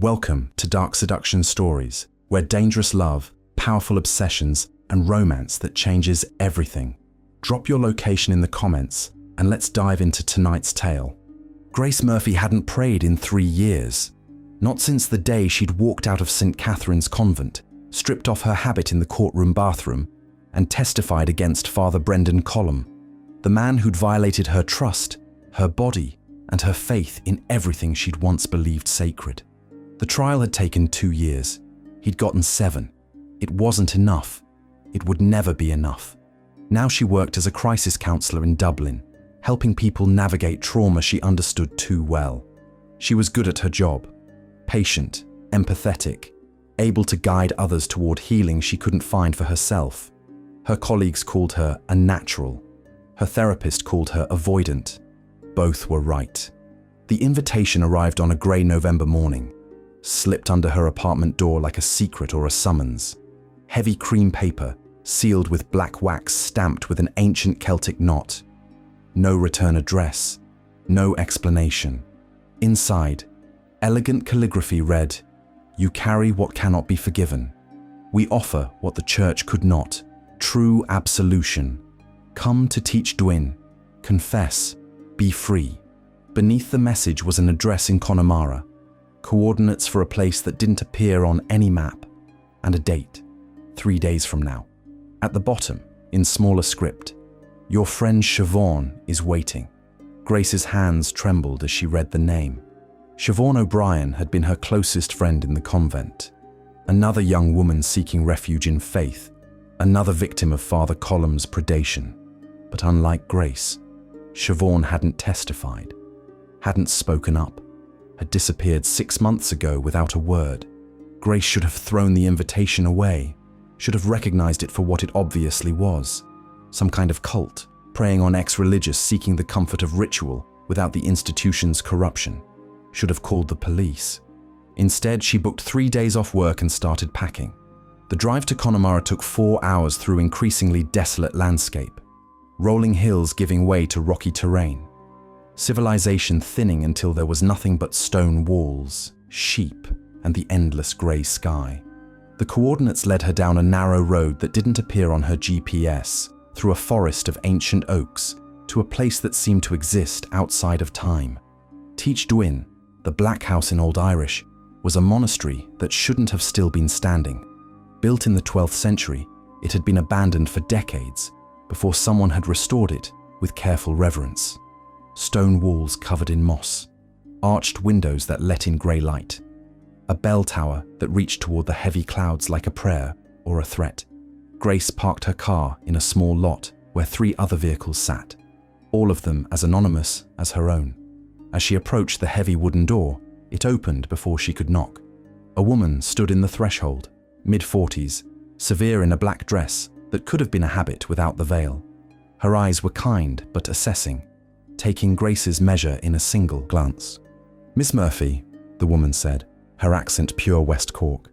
Welcome to Dark Seduction Stories, where dangerous love, powerful obsessions, and romance that changes everything. Drop your location in the comments, and let's dive into tonight's tale. Grace Murphy hadn't prayed in 3 years. Not since the day she'd walked out of St. Catherine's Convent, stripped off her habit in the courtroom bathroom, and testified against Father Brendan Collum, the man who'd violated her trust, her body, and her faith in everything she'd once believed sacred. The trial had taken 2 years. He'd gotten 7. It wasn't enough. It would never be enough. Now she worked as a crisis counsellor in Dublin, helping people navigate trauma she understood too well. She was good at her job, patient, empathetic, able to guide others toward healing she couldn't find for herself. Her colleagues called her unnatural. Her therapist called her avoidant. Both were right. The invitation arrived on a grey November morning, slipped under her apartment door like a secret or a summons. Heavy cream paper, sealed with black wax stamped with an ancient Celtic knot. No return address, no explanation. Inside, elegant calligraphy read, "You carry what cannot be forgiven. We offer what the church could not. True absolution. Come to teach Dwyn. Confess. Be free." Beneath the message was an address in Connemara, coordinates for a place that didn't appear on any map, and a date, 3 days from now. At the bottom, in smaller script, "Your friend Siobhan is waiting." Grace's hands trembled as she read the name. Siobhan O'Brien had been her closest friend in the convent. Another young woman seeking refuge in faith, another victim of Father Collum's predation. But unlike Grace, Siobhan hadn't testified, hadn't spoken up, had disappeared 6 months ago without a word. Grace should have thrown the invitation away, should have recognized it for what it obviously was. Some kind of cult, preying on ex-religious seeking the comfort of ritual without the institution's corruption. Should have called the police. Instead, she booked 3 days off work and started packing. The drive to Connemara took 4 hours through increasingly desolate landscape, rolling hills giving way to rocky terrain, civilization thinning until there was nothing but stone walls, sheep, and the endless grey sky. The coordinates led her down a narrow road that didn't appear on her GPS, through a forest of ancient oaks, to a place that seemed to exist outside of time. Teach Dwyn, the Black House in Old Irish, was a monastery that shouldn't have still been standing. Built in the 12th century, it had been abandoned for decades before someone had restored it with careful reverence. Stone walls covered in moss, arched windows that let in grey light, a bell tower that reached toward the heavy clouds like a prayer or a threat. Grace parked her car in a small lot where 3 other vehicles sat, all of them as anonymous as her own. As she approached the heavy wooden door, it opened before she could knock. A woman stood in the threshold, mid-40s, severe in a black dress that could have been a habit without the veil. Her eyes were kind but assessing, taking Grace's measure in a single glance. "Miss Murphy," the woman said, her accent pure West Cork.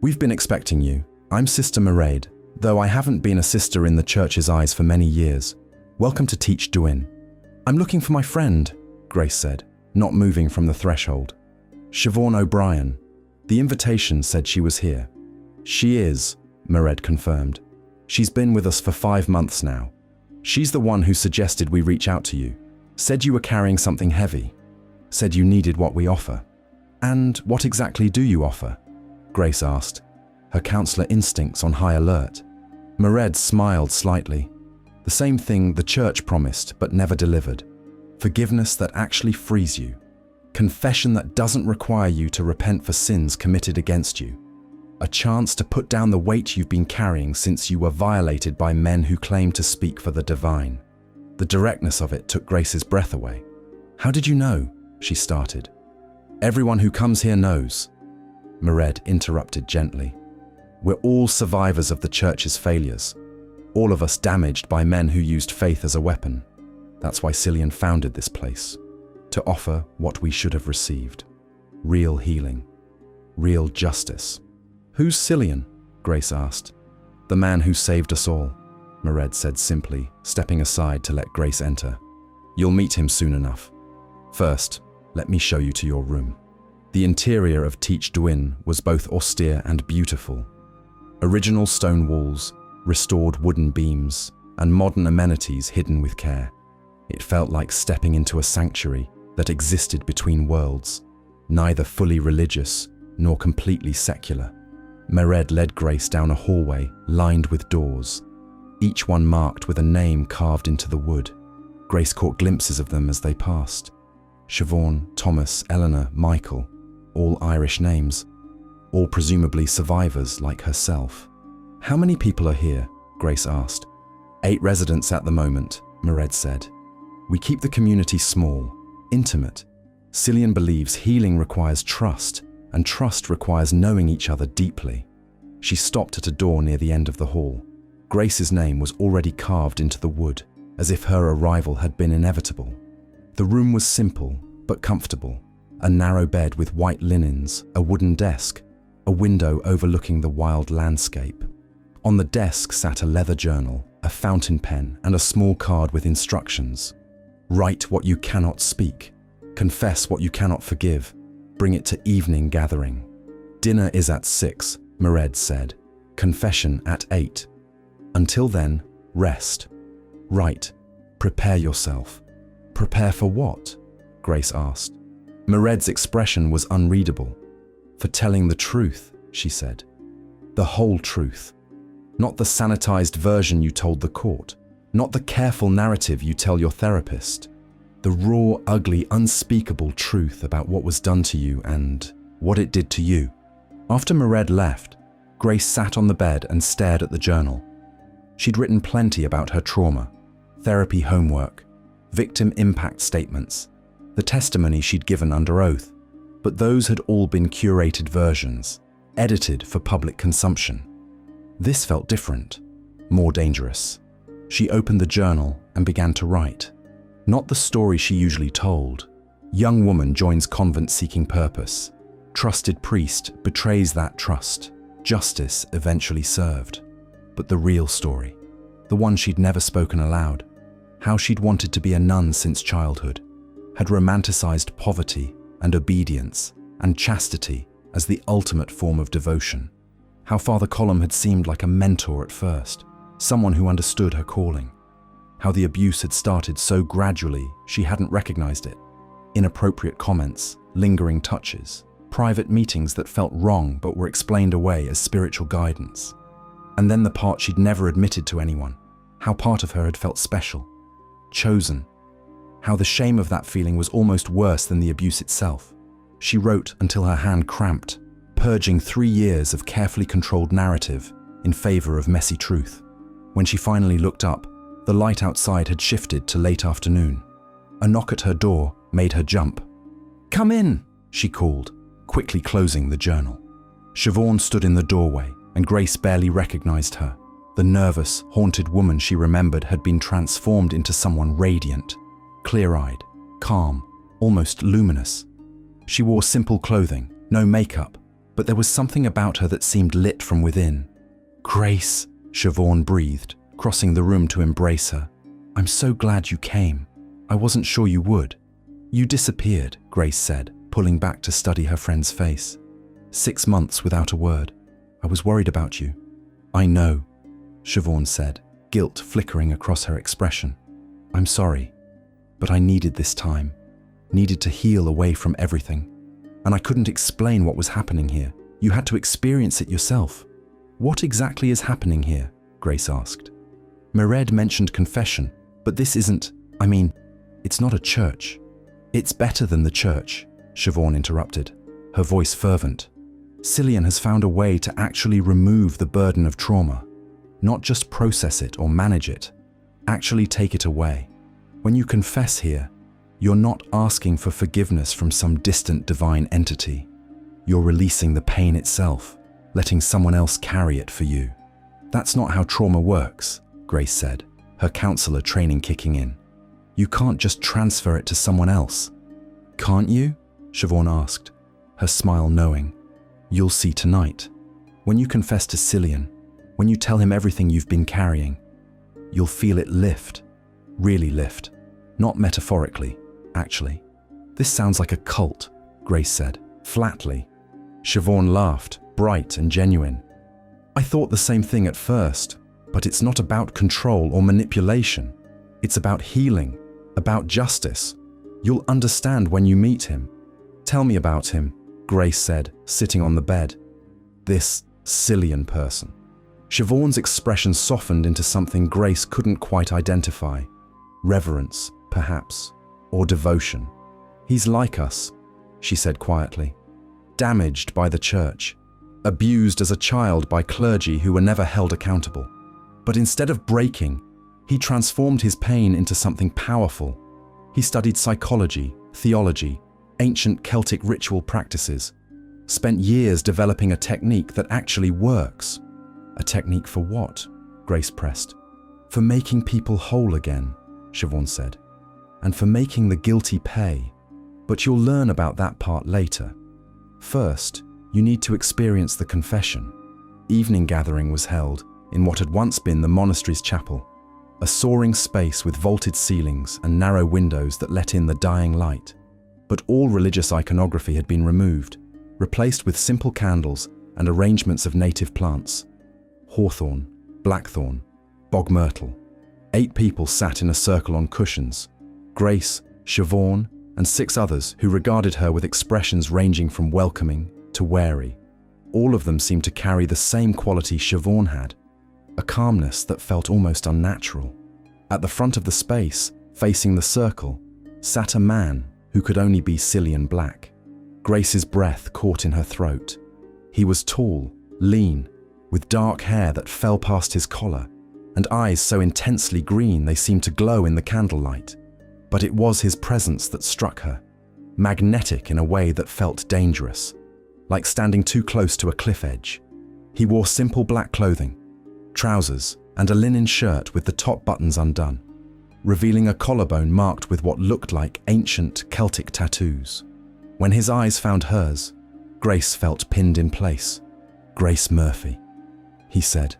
"We've been expecting you. I'm Sister Mairead, though I haven't been a sister in the church's eyes for many years. Welcome to Teach Dwyn." "I'm looking for my friend," Grace said, not moving from the threshold. "Siobhan O'Brien. The invitation said she was here." "She is," Mairead confirmed. "She's been with us for 5 months now. She's the one who suggested we reach out to you. Said you were carrying something heavy. Said you needed what we offer." "And what exactly do you offer?" Grace asked, her counselor instincts on high alert. Mairead smiled slightly. "The same thing the church promised but never delivered. Forgiveness that actually frees you. Confession that doesn't require you to repent for sins committed against you. A chance to put down the weight you've been carrying since you were violated by men who claim to speak for the divine." The directness of it took Grace's breath away. "How did you know?" she started. "Everyone who comes here knows," Mairead interrupted gently. "We're all survivors of the church's failures. All of us damaged by men who used faith as a weapon. That's why Cillian founded this place. To offer what we should have received. Real healing. Real justice." "Who's Cillian?" Grace asked. "The man who saved us all," Mairead said simply, stepping aside to let Grace enter. "You'll meet him soon enough. First, let me show you to your room." The interior of Teach Duin was both austere and beautiful. Original stone walls, restored wooden beams, and modern amenities hidden with care. It felt like stepping into a sanctuary that existed between worlds, neither fully religious nor completely secular. Mered led Grace down a hallway lined with doors, each one marked with a name carved into the wood. Grace caught glimpses of them as they passed. Siobhan, Thomas, Eleanor, Michael, all Irish names, all presumably survivors like herself. "How many people are here?" Grace asked. 8 residents at the moment, Mered said. "We keep the community small, intimate. Cillian believes healing requires trust, and trust requires knowing each other deeply." She stopped at a door near the end of the hall. Grace's name was already carved into the wood, as if her arrival had been inevitable. The room was simple, but comfortable. A narrow bed with white linens, a wooden desk, a window overlooking the wild landscape. On the desk sat a leather journal, a fountain pen, and a small card with instructions. "Write what you cannot speak. Confess what you cannot forgive. Bring it to evening gathering. Dinner is at 6, Mered said. Confession at 8. Until then, rest. Write. Prepare yourself." "Prepare for what?" Grace asked. Mered's expression was unreadable. "For telling the truth," she said. "The whole truth. Not the sanitized version you told the court. Not the careful narrative you tell your therapist. The raw, ugly, unspeakable truth about what was done to you and what it did to you." After Mered left, Grace sat on the bed and stared at the journal. She'd written plenty about her trauma, therapy homework, victim impact statements, the testimony she'd given under oath, but those had all been curated versions, edited for public consumption. This felt different, more dangerous. She opened the journal and began to write. Not the story she usually told. Young woman joins convent seeking purpose. Trusted priest betrays that trust. Justice eventually served. But the real story, the one she'd never spoken aloud, how she'd wanted to be a nun since childhood, had romanticized poverty and obedience and chastity as the ultimate form of devotion. How Father Colum had seemed like a mentor at first, someone who understood her calling. How the abuse had started so gradually she hadn't recognized it. Inappropriate comments, lingering touches, private meetings that felt wrong but were explained away as spiritual guidance. And then the part she'd never admitted to anyone, how part of her had felt special, chosen. How the shame of that feeling was almost worse than the abuse itself. She wrote until her hand cramped, purging 3 years of carefully controlled narrative in favor of messy truth. When she finally looked up, the light outside had shifted to late afternoon. A knock at her door made her jump. "Come in," she called, quickly closing the journal. Siobhan stood in the doorway, and Grace barely recognized her. The nervous, haunted woman she remembered had been transformed into someone radiant, clear-eyed, calm, almost luminous. She wore simple clothing, no makeup, but there was something about her that seemed lit from within. "Grace," Siobhan breathed, crossing the room to embrace her. "I'm so glad you came. I wasn't sure you would." "You disappeared," Grace said, pulling back to study her friend's face. 6 months without a word. "I was worried about you." "I know," Siobhan said, guilt flickering across her expression. "I'm sorry, but I needed this time, needed to heal away from everything. And I couldn't explain what was happening here. You had to experience it yourself." "What exactly is happening here?" Grace asked. Mered mentioned confession, but this isn't, it's not a church. "It's better than the church," Siobhan interrupted, her voice fervent. "Cillian has found a way to actually remove the burden of trauma. Not just process it or manage it, actually take it away. When you confess here, you're not asking for forgiveness from some distant divine entity. You're releasing the pain itself, letting someone else carry it for you. That's not how trauma works," Grace said, her counselor training kicking in. "You can't just transfer it to someone else." "Can't you?" Siobhan asked, her smile knowing. "You'll see tonight. When you confess to Cillian, when you tell him everything you've been carrying, you'll feel it lift, really lift. Not metaphorically, actually." "This sounds like a cult," Grace said, flatly. Siobhan laughed, bright and genuine. I thought the same thing at first, but it's not about control or manipulation. It's about healing, about justice. You'll understand when you meet him. Tell me about him, Grace said, sitting on the bed. This Cillian person. Siobhan's expression softened into something Grace couldn't quite identify. Reverence, perhaps, or devotion. He's like us, she said quietly. Damaged by the church. Abused as a child by clergy who were never held accountable. But instead of breaking, he transformed his pain into something powerful. He studied psychology, theology, ancient Celtic ritual practices. Spent years developing a technique that actually works. A technique for what? Grace pressed. For making people whole again, Siobhan said. And for making the guilty pay. But you'll learn about that part later. First, you need to experience the confession. Evening gathering was held in what had once been the monastery's chapel, a soaring space with vaulted ceilings and narrow windows that let in the dying light. But all religious iconography had been removed, replaced with simple candles and arrangements of native plants. Hawthorn, blackthorn, bog myrtle. 8 people sat in a circle on cushions. Grace, Siobhan, and 6 others who regarded her with expressions ranging from welcoming to wary. All of them seemed to carry the same quality Siobhan had, a calmness that felt almost unnatural. At the front of the space, facing the circle, sat a man who could only be Cillian Black. Grace's breath caught in her throat. He was tall, lean, with dark hair that fell past his collar, and eyes so intensely green they seemed to glow in the candlelight. But it was his presence that struck her, magnetic in a way that felt dangerous, like standing too close to a cliff edge. He wore simple black clothing, trousers, and a linen shirt with the top buttons undone, revealing a collarbone marked with what looked like ancient Celtic tattoos. When his eyes found hers, Grace felt pinned in place. Grace Murphy, he said,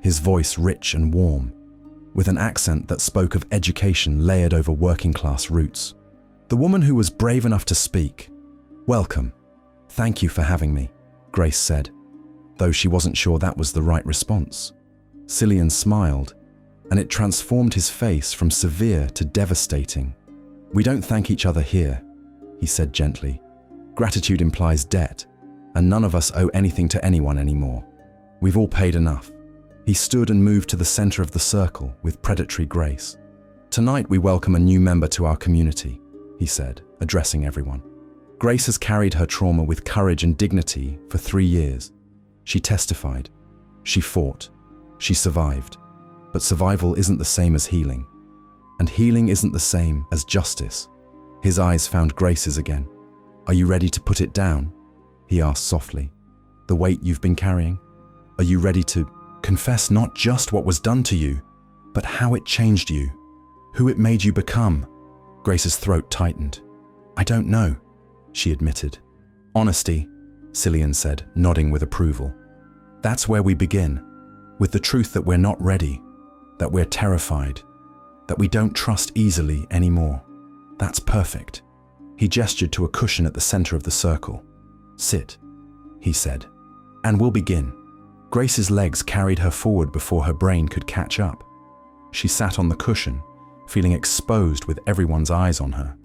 his voice rich and warm, with an accent that spoke of education layered over working-class roots. The woman who was brave enough to speak. Welcome. Thank you for having me, Grace said, though she wasn't sure that was the right response. Cillian smiled, and it transformed his face from severe to devastating. We don't thank each other here, he said gently. Gratitude implies debt, and none of us owe anything to anyone anymore. We've all paid enough. He stood and moved to the center of the circle with predatory grace. Tonight we welcome a new member to our community, he said, addressing everyone. Grace has carried her trauma with courage and dignity for 3 years. She testified. She fought. She survived. But survival isn't the same as healing. And healing isn't the same as justice. His eyes found Grace's again. Are you ready to put it down? He asked softly. The weight you've been carrying? Are you ready to confess not just what was done to you, but how it changed you, who it made you become? Grace's throat tightened. I don't know, she admitted. Honesty, Cillian said, nodding with approval. That's where we begin, with the truth that we're not ready, that we're terrified, that we don't trust easily anymore. That's perfect. He gestured to a cushion at the center of the circle. Sit, he said, and we'll begin. Grace's legs carried her forward before her brain could catch up. She sat on the cushion, feeling exposed with everyone's eyes on her.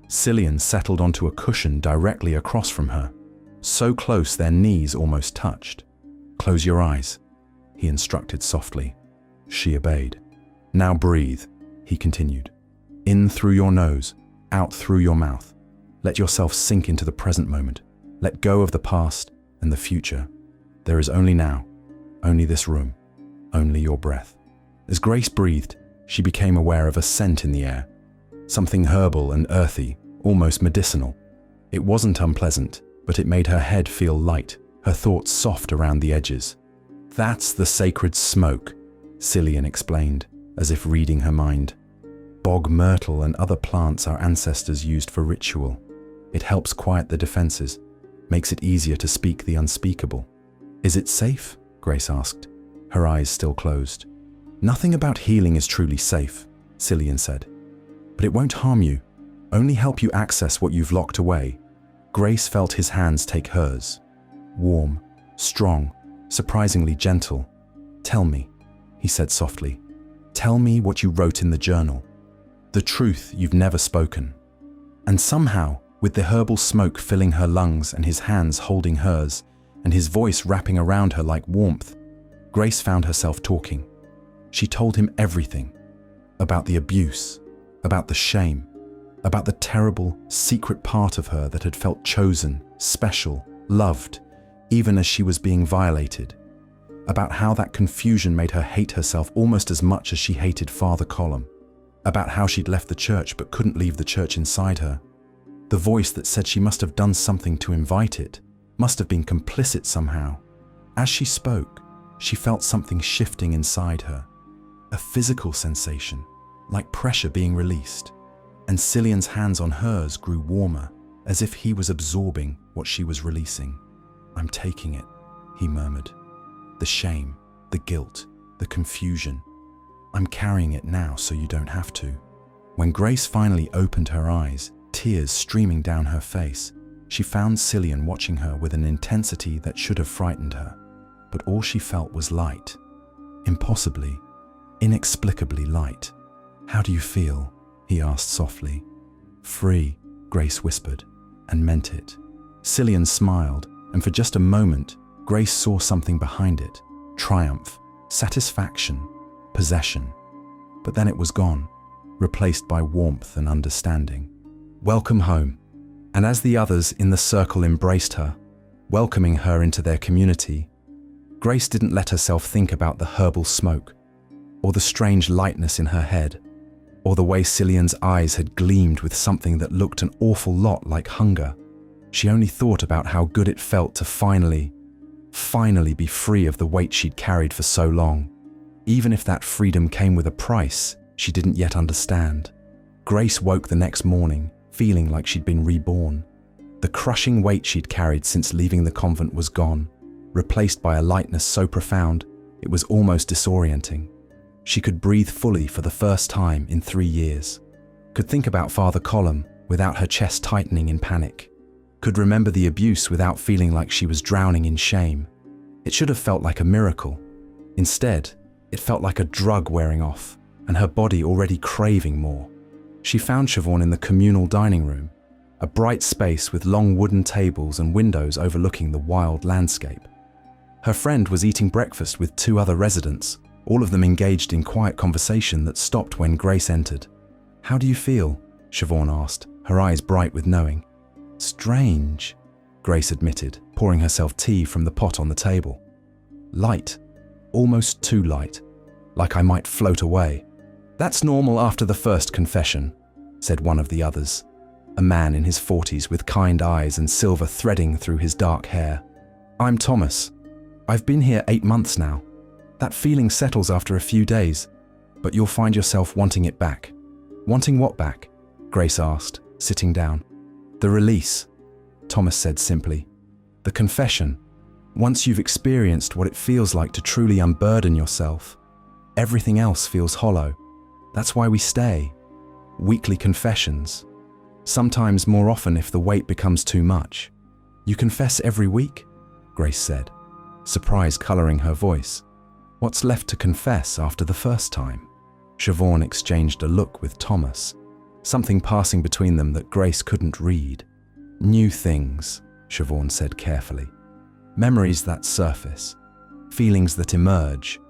Cillian settled onto a cushion directly across from her, so close their knees almost touched. Close your eyes, he instructed softly. She obeyed. Now breathe, he continued. In through your nose, out through your mouth. Let yourself sink into the present moment. Let go of the past and the future. There is only now, only this room, only your breath. As Grace breathed, she became aware of a scent in the air, something herbal and earthy, almost medicinal. It wasn't unpleasant, but it made her head feel light, her thoughts soft around the edges. That's the sacred smoke, Cillian explained, as if reading her mind. Bog myrtle and other plants our ancestors used for ritual. It helps quiet the defenses, makes it easier to speak the unspeakable. Is it safe? Grace asked, her eyes still closed. Nothing about healing is truly safe, Cillian said. But it won't harm you, only help you access what you've locked away. Grace felt his hands take hers. Warm, strong, surprisingly gentle. "Tell me," he said softly. "Tell me what you wrote in the journal. The truth you've never spoken." And somehow, with the herbal smoke filling her lungs and his hands holding hers, and his voice wrapping around her like warmth, Grace found herself talking. She told him everything. About the abuse, about the shame, about the terrible, secret part of her that had felt chosen, special, loved, even as she was being violated. About how that confusion made her hate herself almost as much as she hated Father Colum. About how she'd left the church but couldn't leave the church inside her. The voice that said she must have done something to invite it, must have been complicit somehow. As she spoke, she felt something shifting inside her. A physical sensation, like pressure being released. And Cillian's hands on hers grew warmer, as if he was absorbing what she was releasing. "I'm taking it," he murmured. "The shame, the guilt, the confusion. I'm carrying it now so you don't have to." When Grace finally opened her eyes, tears streaming down her face, she found Cillian watching her with an intensity that should have frightened her. But all she felt was light. Impossibly, inexplicably light. "How do you feel?" he asked softly. "Free," Grace whispered, and meant it. Cillian smiled, and for just a moment, Grace saw something behind it. Triumph, satisfaction, possession. But then it was gone, replaced by warmth and understanding. "Welcome home." And as the others in the circle embraced her, welcoming her into their community, Grace didn't let herself think about the herbal smoke, or the strange lightness in her head, or the way Cillian's eyes had gleamed with something that looked an awful lot like hunger. She only thought about how good it felt to finally be free of the weight she'd carried for so long. Even if that freedom came with a price she didn't yet understand. Grace woke the next morning, feeling like she'd been reborn. The crushing weight she'd carried since leaving the convent was gone, replaced by a lightness so profound it was almost disorienting. She could breathe fully for the first time in 3 years. Could think about Father Colum without her chest tightening in panic. Could remember the abuse without feeling like she was drowning in shame. It should have felt like a miracle. Instead, it felt like a drug wearing off, and her body already craving more. She found Siobhan in the communal dining room, a bright space with long wooden tables and windows overlooking the wild landscape. Her friend was eating breakfast with 2 other residents, all of them engaged in quiet conversation that stopped when Grace entered. "How do you feel?" Siobhan asked, her eyes bright with knowing. "Strange," Grace admitted, pouring herself tea from the pot on the table. "Light, almost too light, like I might float away." "That's normal after the first confession," said one of the others, a man in his 40s with kind eyes and silver threading through his dark hair. "I'm Thomas. I've been here 8 months now. That feeling settles after a few days, but you'll find yourself wanting it back." "Wanting what back?" Grace asked, sitting down. "The release," Thomas said simply. "The confession. Once you've experienced what it feels like to truly unburden yourself, everything else feels hollow. That's why we stay. Weekly confessions. Sometimes more often if the weight becomes too much." "You confess every week?" Grace said, surprise coloring her voice. "What's left to confess after the first time?" Siobhan exchanged a look with Thomas, something passing between them that Grace couldn't read. "New things," Siobhan said carefully. "Memories that surface. Feelings that emerge.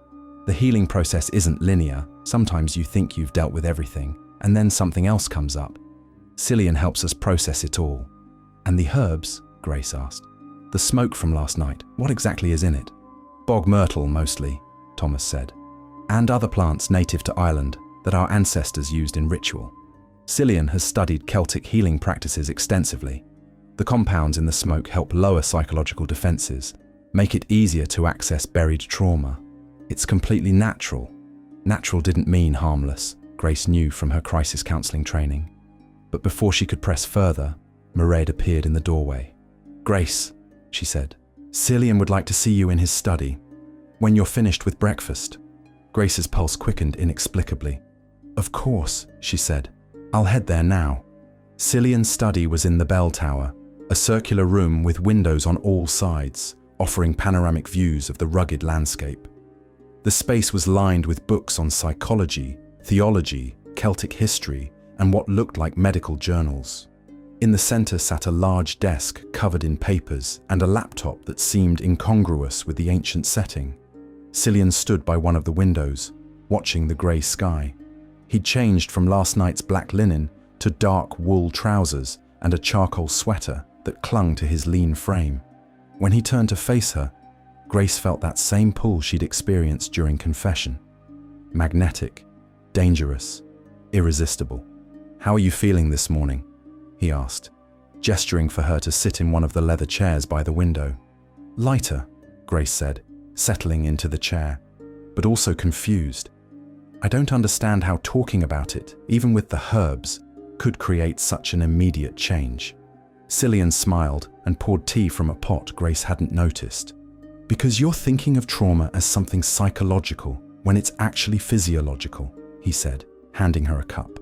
The healing process isn't linear. Sometimes you think you've dealt with everything, and then something else comes up. Cillian helps us process it all." "And the herbs?" Grace asked. "The smoke from last night, what exactly is in it?" "Bog myrtle, mostly," Thomas said. "And other plants native to Ireland that our ancestors used in ritual. Cillian has studied Celtic healing practices extensively. The compounds in the smoke help lower psychological defenses, make it easier to access buried trauma. It's completely natural." Natural didn't mean harmless, Grace knew from her crisis counselling training. But before she could press further, Mairead appeared in the doorway. "Grace," she said, "Cillian would like to see you in his study. When you're finished with breakfast." Grace's pulse quickened inexplicably. "Of course," she said. "I'll head there now." Cillian's study was in the bell tower, a circular room with windows on all sides, offering panoramic views of the rugged landscape. The space was lined with books on psychology, theology, Celtic history, and what looked like medical journals. In the center sat a large desk covered in papers and a laptop that seemed incongruous with the ancient setting. Cillian stood by one of the windows, watching the grey sky. He'd changed from last night's black linen to dark wool trousers and a charcoal sweater that clung to his lean frame. When he turned to face her, Grace felt that same pull she'd experienced during confession. Magnetic, dangerous, irresistible. "How are you feeling this morning?" he asked, gesturing for her to sit in one of the leather chairs by the window. "Lighter," Grace said, settling into the chair, but also confused. "I don't understand how talking about it, even with the herbs, could create such an immediate change." Cillian smiled and poured tea from a pot Grace hadn't noticed. "Because you're thinking of trauma as something psychological when it's actually physiological," he said, handing her a cup.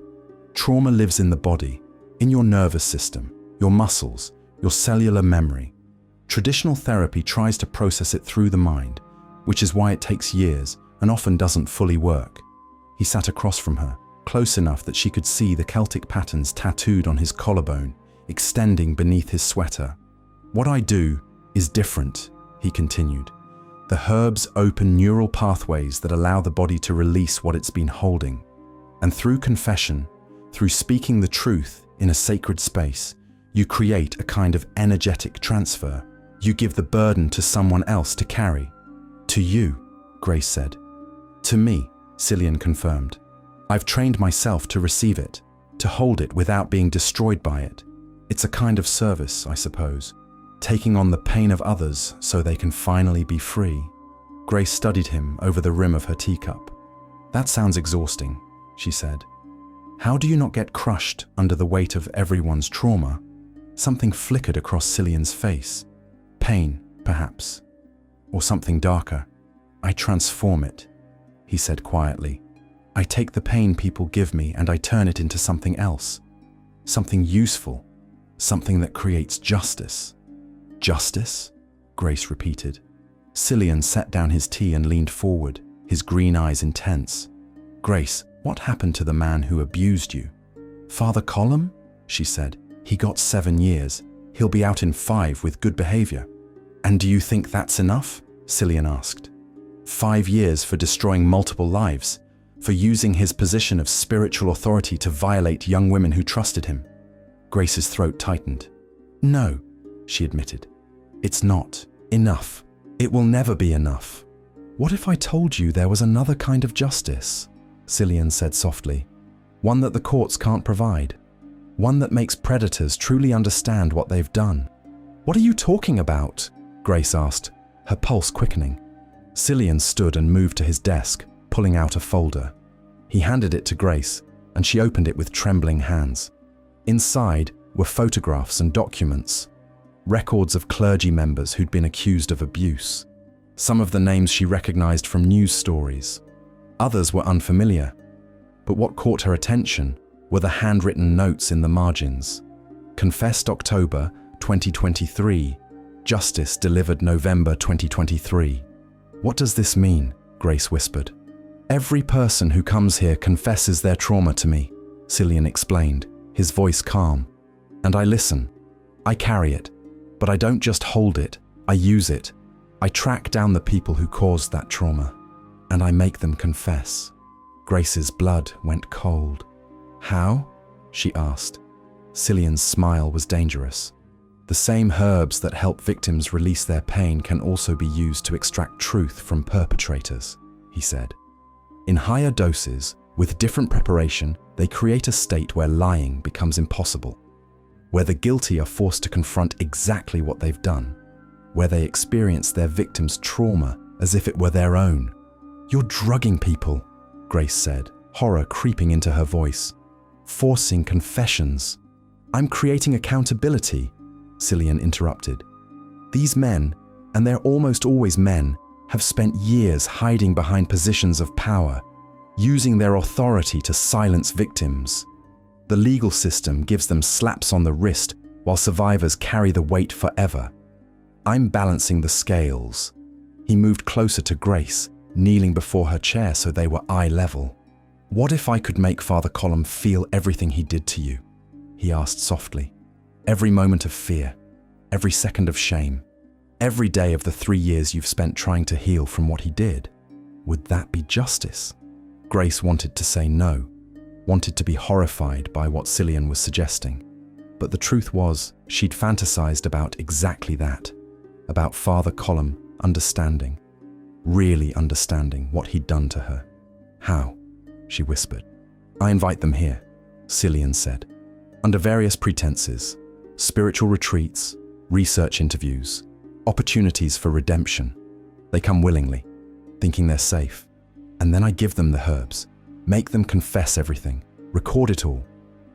"Trauma lives in the body, in your nervous system, your muscles, your cellular memory. Traditional therapy tries to process it through the mind, which is why it takes years and often doesn't fully work." He sat across from her, close enough that she could see the Celtic patterns tattooed on his collarbone, extending beneath his sweater. "What I do is different," he continued. "The herbs open neural pathways that allow the body to release what it's been holding. And through confession, through speaking the truth in a sacred space, you create a kind of energetic transfer. You give the burden to someone else to carry." "To you," Grace said. "To me," Cillian confirmed. "I've trained myself to receive it, to hold it without being destroyed by it. It's a kind of service, I suppose, taking on the pain of others so they can finally be free." Grace studied him over the rim of her teacup. "That sounds exhausting," she said. "How do you not get crushed under the weight of everyone's trauma?" Something flickered across Cillian's face. Pain, perhaps, or something darker. "I transform it," he said quietly. "I take the pain people give me and I turn it into something else. Something useful. Something that creates justice." "Justice?" Grace repeated. Cillian set down his tea and leaned forward, his green eyes intense. "Grace, what happened to the man who abused you?" "Father Colum?" she said. "He got 7 years. He'll be out in 5 with good behavior." "And do you think that's enough?" Cillian asked. 5 years for destroying multiple lives, for using his position of spiritual authority to violate young women who trusted him. Grace's throat tightened. "No," she admitted. "It's not enough. It will never be enough." "What if I told you there was another kind of justice?" Cillian said softly. "One that the courts can't provide. One that makes predators truly understand what they've done." "What are you talking about?" Grace asked, her pulse quickening. Cillian stood and moved to his desk, pulling out a folder. He handed it to Grace, and she opened it with trembling hands. Inside were photographs and documents, records of clergy members who'd been accused of abuse. Some of the names she recognized from news stories. Others were unfamiliar, but what caught her attention were the handwritten notes in the margins. "Confessed October 2023, justice delivered November 2023. "What does this mean?" Grace whispered. "Every person who comes here confesses their trauma to me," Cillian explained, his voice calm. "And I listen. I carry it. But I don't just hold it, I use it. I track down the people who caused that trauma, and I make them confess." Grace's blood went cold. "How?" she asked. Cillian's smile was dangerous. "The same herbs that help victims release their pain can also be used to extract truth from perpetrators," he said. "In higher doses, with different preparation, they create a state where lying becomes impossible, where the guilty are forced to confront exactly what they've done, where they experience their victim's trauma as if it were their own." "You're drugging people," Grace said, horror creeping into her voice. "Forcing confessions." "I'm creating accountability," Cillian interrupted. "These men, and they're almost always men, have spent years hiding behind positions of power, using their authority to silence victims. The legal system gives them slaps on the wrist while survivors carry the weight forever. I'm balancing the scales. He moved closer to Grace, kneeling before her chair so they were eye level. What if I could make Father Colum feel everything he did to you? He asked softly. Every moment of fear, every second of shame, every day of the 3 years you've spent trying to heal from what he did. Would that be justice? Grace wanted to say no, wanted to be horrified by what Cillian was suggesting. But the truth was, she'd fantasized about exactly that, about Father Colum understanding, really understanding what he'd done to her. How? She whispered. I invite them here, Cillian said. Under various pretenses, spiritual retreats, research interviews, opportunities for redemption. They come willingly, thinking they're safe. And then I give them the herbs, make them confess everything, record it all.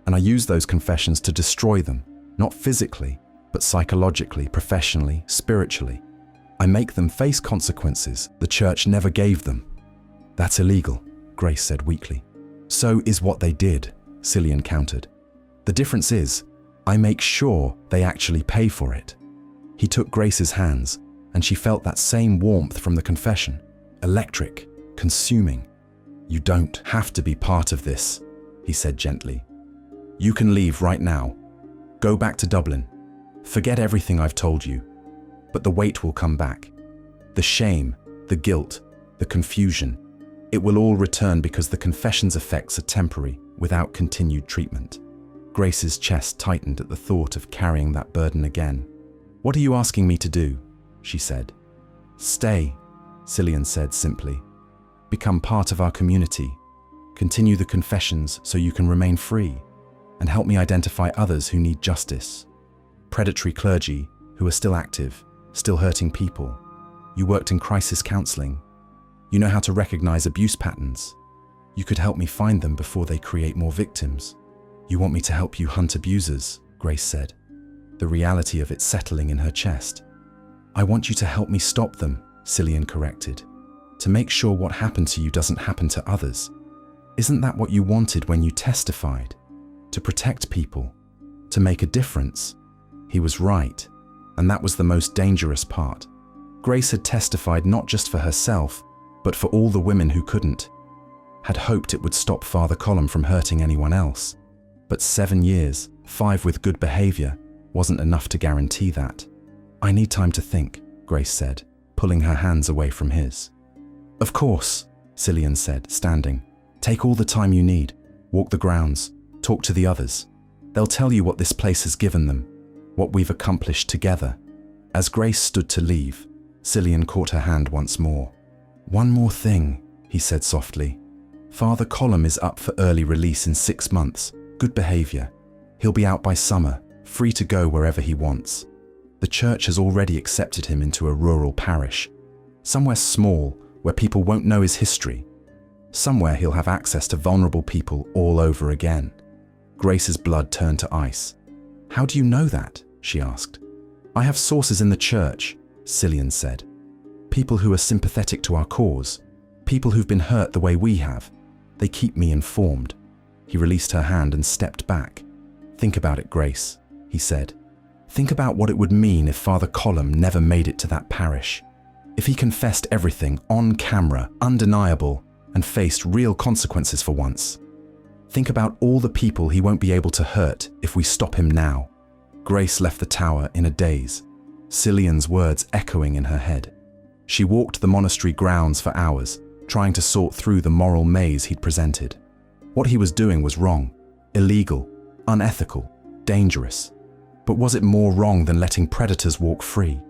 And I use those confessions to destroy them, not physically, but psychologically, professionally, spiritually. I make them face consequences the church never gave them. That's illegal, Grace said weakly. So is what they did, Cillian countered. The difference is, I make sure they actually pay for it. He took Grace's hands, and she felt that same warmth from the confession. Electric, consuming. You don't have to be part of this, he said gently. You can leave right now. Go back to Dublin. Forget everything I've told you. But the weight will come back. The shame, the guilt, the confusion. It will all return because the confession's effects are temporary, without continued treatment. Grace's chest tightened at the thought of carrying that burden again. What are you asking me to do? She said. Stay, Cillian said simply. Become part of our community. Continue the confessions so you can remain free. And help me identify others who need justice. Predatory clergy who are still active, still hurting people. You worked in crisis counseling. You know how to recognize abuse patterns. You could help me find them before they create more victims. You want me to help you hunt abusers, Grace said, the reality of it settling in her chest. I want you to help me stop them, Cillian corrected, to make sure what happened to you doesn't happen to others. Isn't that what you wanted when you testified? To protect people, to make a difference? He was right, and that was the most dangerous part. Grace had testified not just for herself, but for all the women who couldn't, had hoped it would stop Father Colum from hurting anyone else. But 7 years, 5 with good behavior, wasn't enough to guarantee that. I need time to think, Grace said, pulling her hands away from his. Of course, Cillian said, standing. Take all the time you need. Walk the grounds. Talk to the others. They'll tell you what this place has given them, what we've accomplished together. As Grace stood to leave, Cillian caught her hand once more. One more thing, he said softly. Father Colum is up for early release in 6 months. Good behavior. He'll be out by summer, free to go wherever he wants. The church has already accepted him into a rural parish. Somewhere small, where people won't know his history. Somewhere he'll have access to vulnerable people all over again. Grace's blood turned to ice. How do you know that? She asked. I have sources in the church, Cillian said. People who are sympathetic to our cause. People who've been hurt the way we have. They keep me informed. He released her hand and stepped back. Think about it, Grace, he said. Think about what it would mean if Father Colum never made it to that parish. If he confessed everything on camera, undeniable, and faced real consequences for once. Think about all the people he won't be able to hurt if we stop him now. Grace left the tower in a daze, Cillian's words echoing in her head. She walked the monastery grounds for hours, trying to sort through the moral maze he'd presented. What he was doing was wrong, illegal, unethical, dangerous. But was it more wrong than letting predators walk free?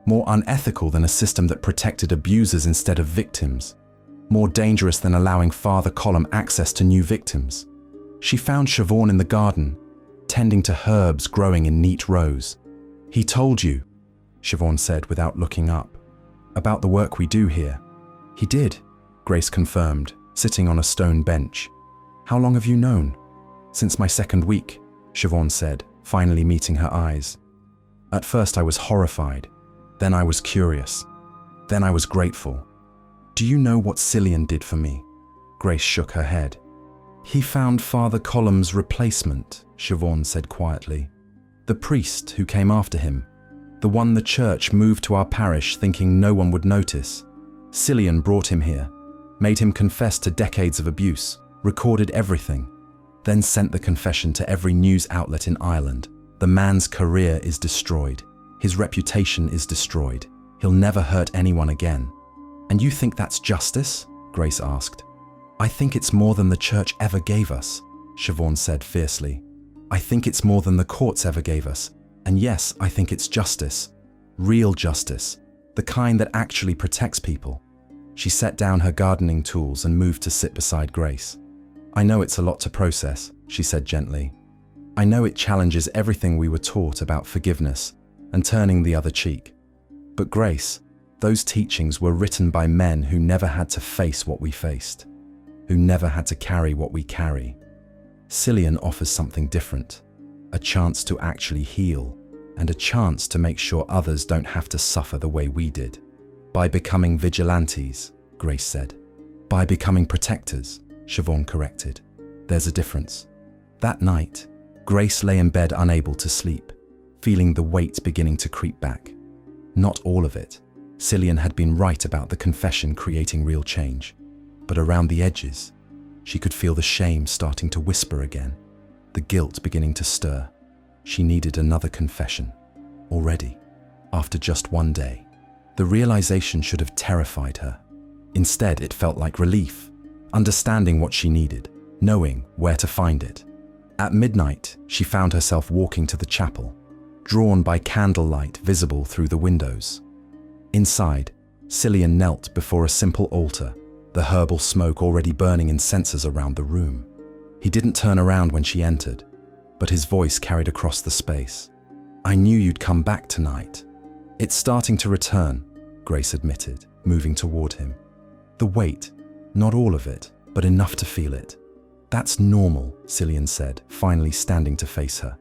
More unethical than a system that protected abusers instead of victims? More dangerous than allowing Father Colum access to new victims? She found Siobhan in the garden, tending to herbs growing in neat rows. He told you, Siobhan said without looking up, about the work we do here. He did, Grace confirmed, sitting on a stone bench. How long have you known? Since my 2nd week, Siobhan said, finally meeting her eyes. At first I was horrified, then I was curious, then I was grateful. Do you know what Cillian did for me? Grace shook her head. He found Father Colum's replacement, Siobhan said quietly. The priest who came after him. The one the church moved to our parish thinking no one would notice. Cillian brought him here, made him confess to decades of abuse, recorded everything, then sent the confession to every news outlet in Ireland. The man's career is destroyed. His reputation is destroyed. He'll never hurt anyone again. And you think that's justice? Grace asked. I think it's more than the church ever gave us, Siobhan said fiercely. I think it's more than the courts ever gave us. And yes, I think it's justice. Real justice. The kind that actually protects people. She set down her gardening tools and moved to sit beside Grace. I know it's a lot to process, she said gently. I know it challenges everything we were taught about forgiveness and turning the other cheek. But Grace, those teachings were written by men who never had to face what we faced, who never had to carry what we carry. Cillian offers something different, a chance to actually heal and a chance to make sure others don't have to suffer the way we did. By becoming vigilantes, Grace said. By becoming protectors, Siobhan corrected. There's a difference. That night, Grace lay in bed unable to sleep, feeling the weight beginning to creep back. Not all of it. Cillian had been right about the confession creating real change. But around the edges, she could feel the shame starting to whisper again, the guilt beginning to stir. She needed another confession. Already, after just one day. The realization should have terrified her. Instead, it felt like relief, understanding what she needed, knowing where to find it. At midnight, she found herself walking to the chapel, drawn by candlelight visible through the windows. Inside, Cillian knelt before a simple altar, the herbal smoke already burning in censers around the room. He didn't turn around when she entered, but his voice carried across the space. I knew you'd come back tonight. It's starting to return, Grace admitted, moving toward him. The weight, not all of it, but enough to feel it. That's normal, Cillian said, finally standing to face her.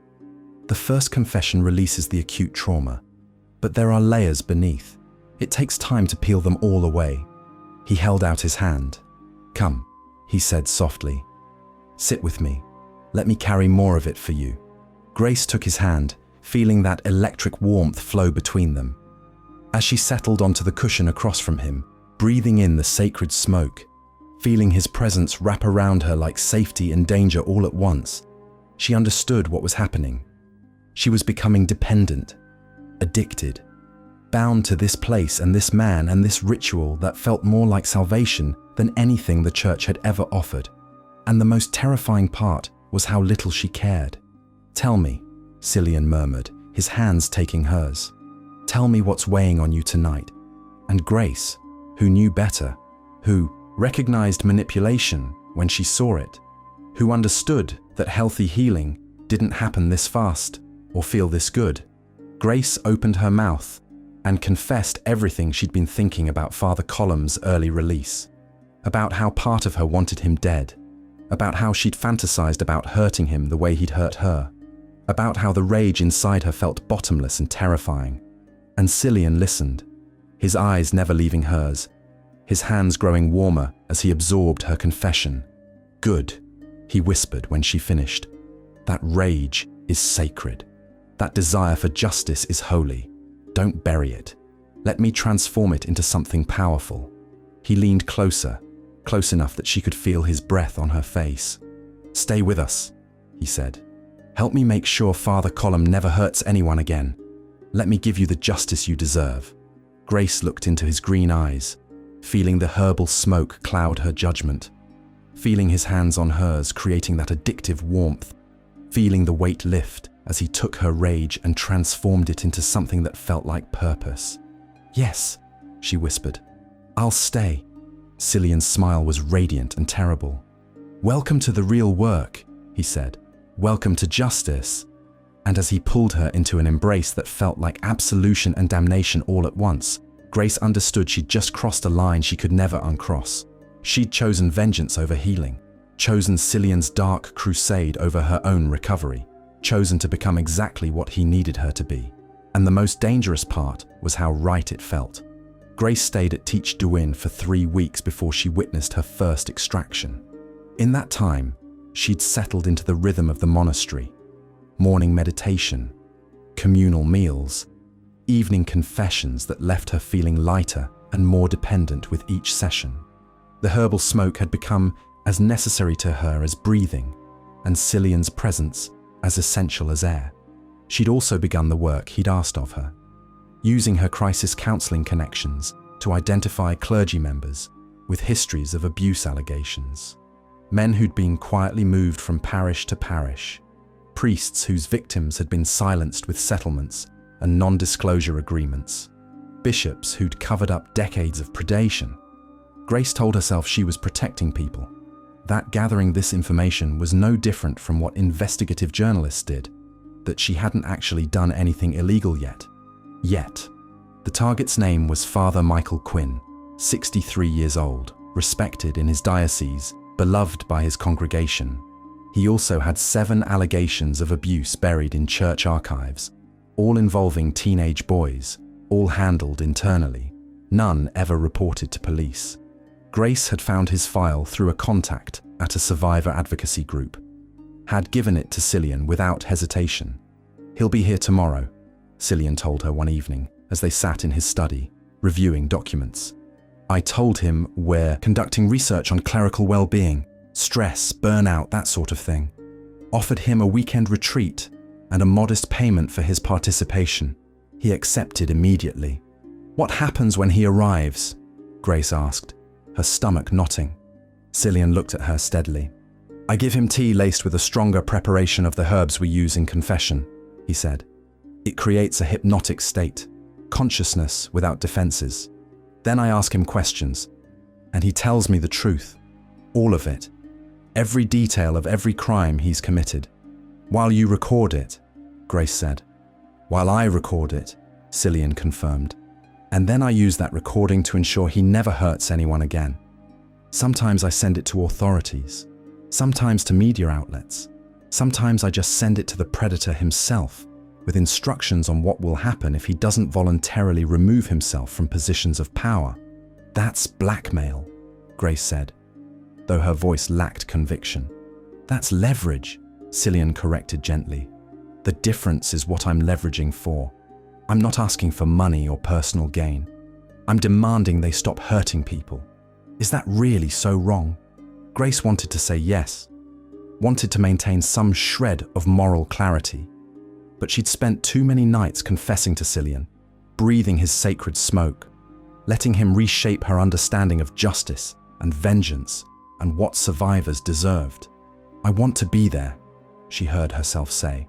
The first confession releases the acute trauma, but there are layers beneath. It takes time to peel them all away. He held out his hand. Come, he said softly. Sit with me. Let me carry more of it for you. Grace took his hand, feeling that electric warmth flow between them. As she settled onto the cushion across from him, breathing in the sacred smoke, feeling his presence wrap around her like safety and danger all at once, she understood what was happening. She was becoming dependent, addicted, bound to this place and this man and this ritual that felt more like salvation than anything the church had ever offered. And the most terrifying part was how little she cared. Tell me, Cillian murmured, his hands taking hers. Tell me what's weighing on you tonight. And Grace, who knew better, who recognized manipulation when she saw it, who understood that healthy healing didn't happen this fast or feel this good, Grace opened her mouth and confessed everything she'd been thinking about Father Colum's early release, about how part of her wanted him dead, about how she'd fantasized about hurting him the way he'd hurt her, about how the rage inside her felt bottomless and terrifying. And Cillian listened, his eyes never leaving hers, his hands growing warmer as he absorbed her confession. Good, he whispered when she finished. That rage is sacred. That desire for justice is holy. Don't bury it. Let me transform it into something powerful. He leaned closer, close enough that she could feel his breath on her face. Stay with us, he said. Help me make sure Father Colum never hurts anyone again. Let me give you the justice you deserve. Grace looked into his green eyes, feeling the herbal smoke cloud her judgment, feeling his hands on hers creating that addictive warmth, feeling the weight lift as he took her rage and transformed it into something that felt like purpose. Yes, she whispered. I'll stay. Cillian's smile was radiant and terrible. Welcome to the real work, he said. Welcome to justice. And as he pulled her into an embrace that felt like absolution and damnation all at once, Grace understood she'd just crossed a line she could never uncross. She'd chosen vengeance over healing, chosen Cillian's dark crusade over her own recovery, chosen to become exactly what he needed her to be. And the most dangerous part was how right it felt. Grace stayed at Teach Duin for 3 weeks before she witnessed her first extraction. In that time, she'd settled into the rhythm of the monastery. Morning meditation, communal meals, evening confessions that left her feeling lighter and more dependent with each session. The herbal smoke had become as necessary to her as breathing, and Cillian's presence as essential as air. She'd also begun the work he'd asked of her, using her crisis counseling connections to identify clergy members with histories of abuse allegations, men who'd been quietly moved from parish to parish, priests whose victims had been silenced with settlements and non-disclosure agreements, bishops who'd covered up decades of predation. Grace told herself she was protecting people, that gathering this information was no different from what investigative journalists did, that she hadn't actually done anything illegal yet. The target's name was Father Michael Quinn, 63 years old, respected in his diocese, beloved by his congregation. He also had 7 allegations of abuse buried in church archives, all involving teenage boys, all handled internally, none ever reported to police. Grace had found his file through a contact at a survivor advocacy group, had given it to Cillian without hesitation. "He'll be here tomorrow," Cillian told her one evening as they sat in his study, reviewing documents. "I told him we're conducting research on clerical well-being, stress, burnout, that sort of thing. Offered him a weekend retreat and a modest payment for his participation. He accepted immediately." "What happens when he arrives?" Grace asked, her stomach knotting. Cillian looked at her steadily. "I give him tea laced with a stronger preparation of the herbs we use in confession," he said. "It creates a hypnotic state, consciousness without defenses. Then I ask him questions, and he tells me the truth, all of it, every detail of every crime he's committed. While you record it," Grace said. "While I record it," Cillian confirmed. "And then I use that recording to ensure he never hurts anyone again. Sometimes I send it to authorities, sometimes to media outlets, sometimes I just send it to the predator himself, with instructions on what will happen if he doesn't voluntarily remove himself from positions of power. That's blackmail," Grace said, though her voice lacked conviction. "That's leverage," Cillian corrected gently. "The difference is what I'm leveraging for. I'm not asking for money or personal gain. I'm demanding they stop hurting people. Is that really so wrong?" Grace wanted to say yes, wanted to maintain some shred of moral clarity, but she'd spent too many nights confessing to Cillian, breathing his sacred smoke, letting him reshape her understanding of justice and vengeance and what survivors deserved. "I want to be there," she heard herself say.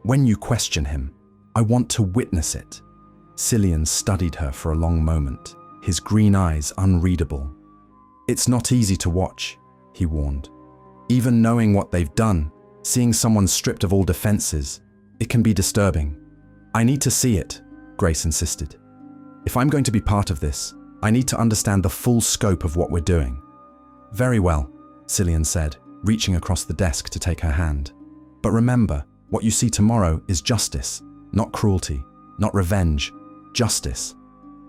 "When you question him, I want to witness it." Cillian studied her for a long moment, his green eyes unreadable. "It's not easy to watch," he warned. "Even knowing what they've done, seeing someone stripped of all defenses, it can be disturbing." "I need to see it," Grace insisted. "If I'm going to be part of this, I need to understand the full scope of what we're doing." "Very well," Cillian said, reaching across the desk to take her hand. "But remember, what you see tomorrow is justice, not cruelty, not revenge, justice."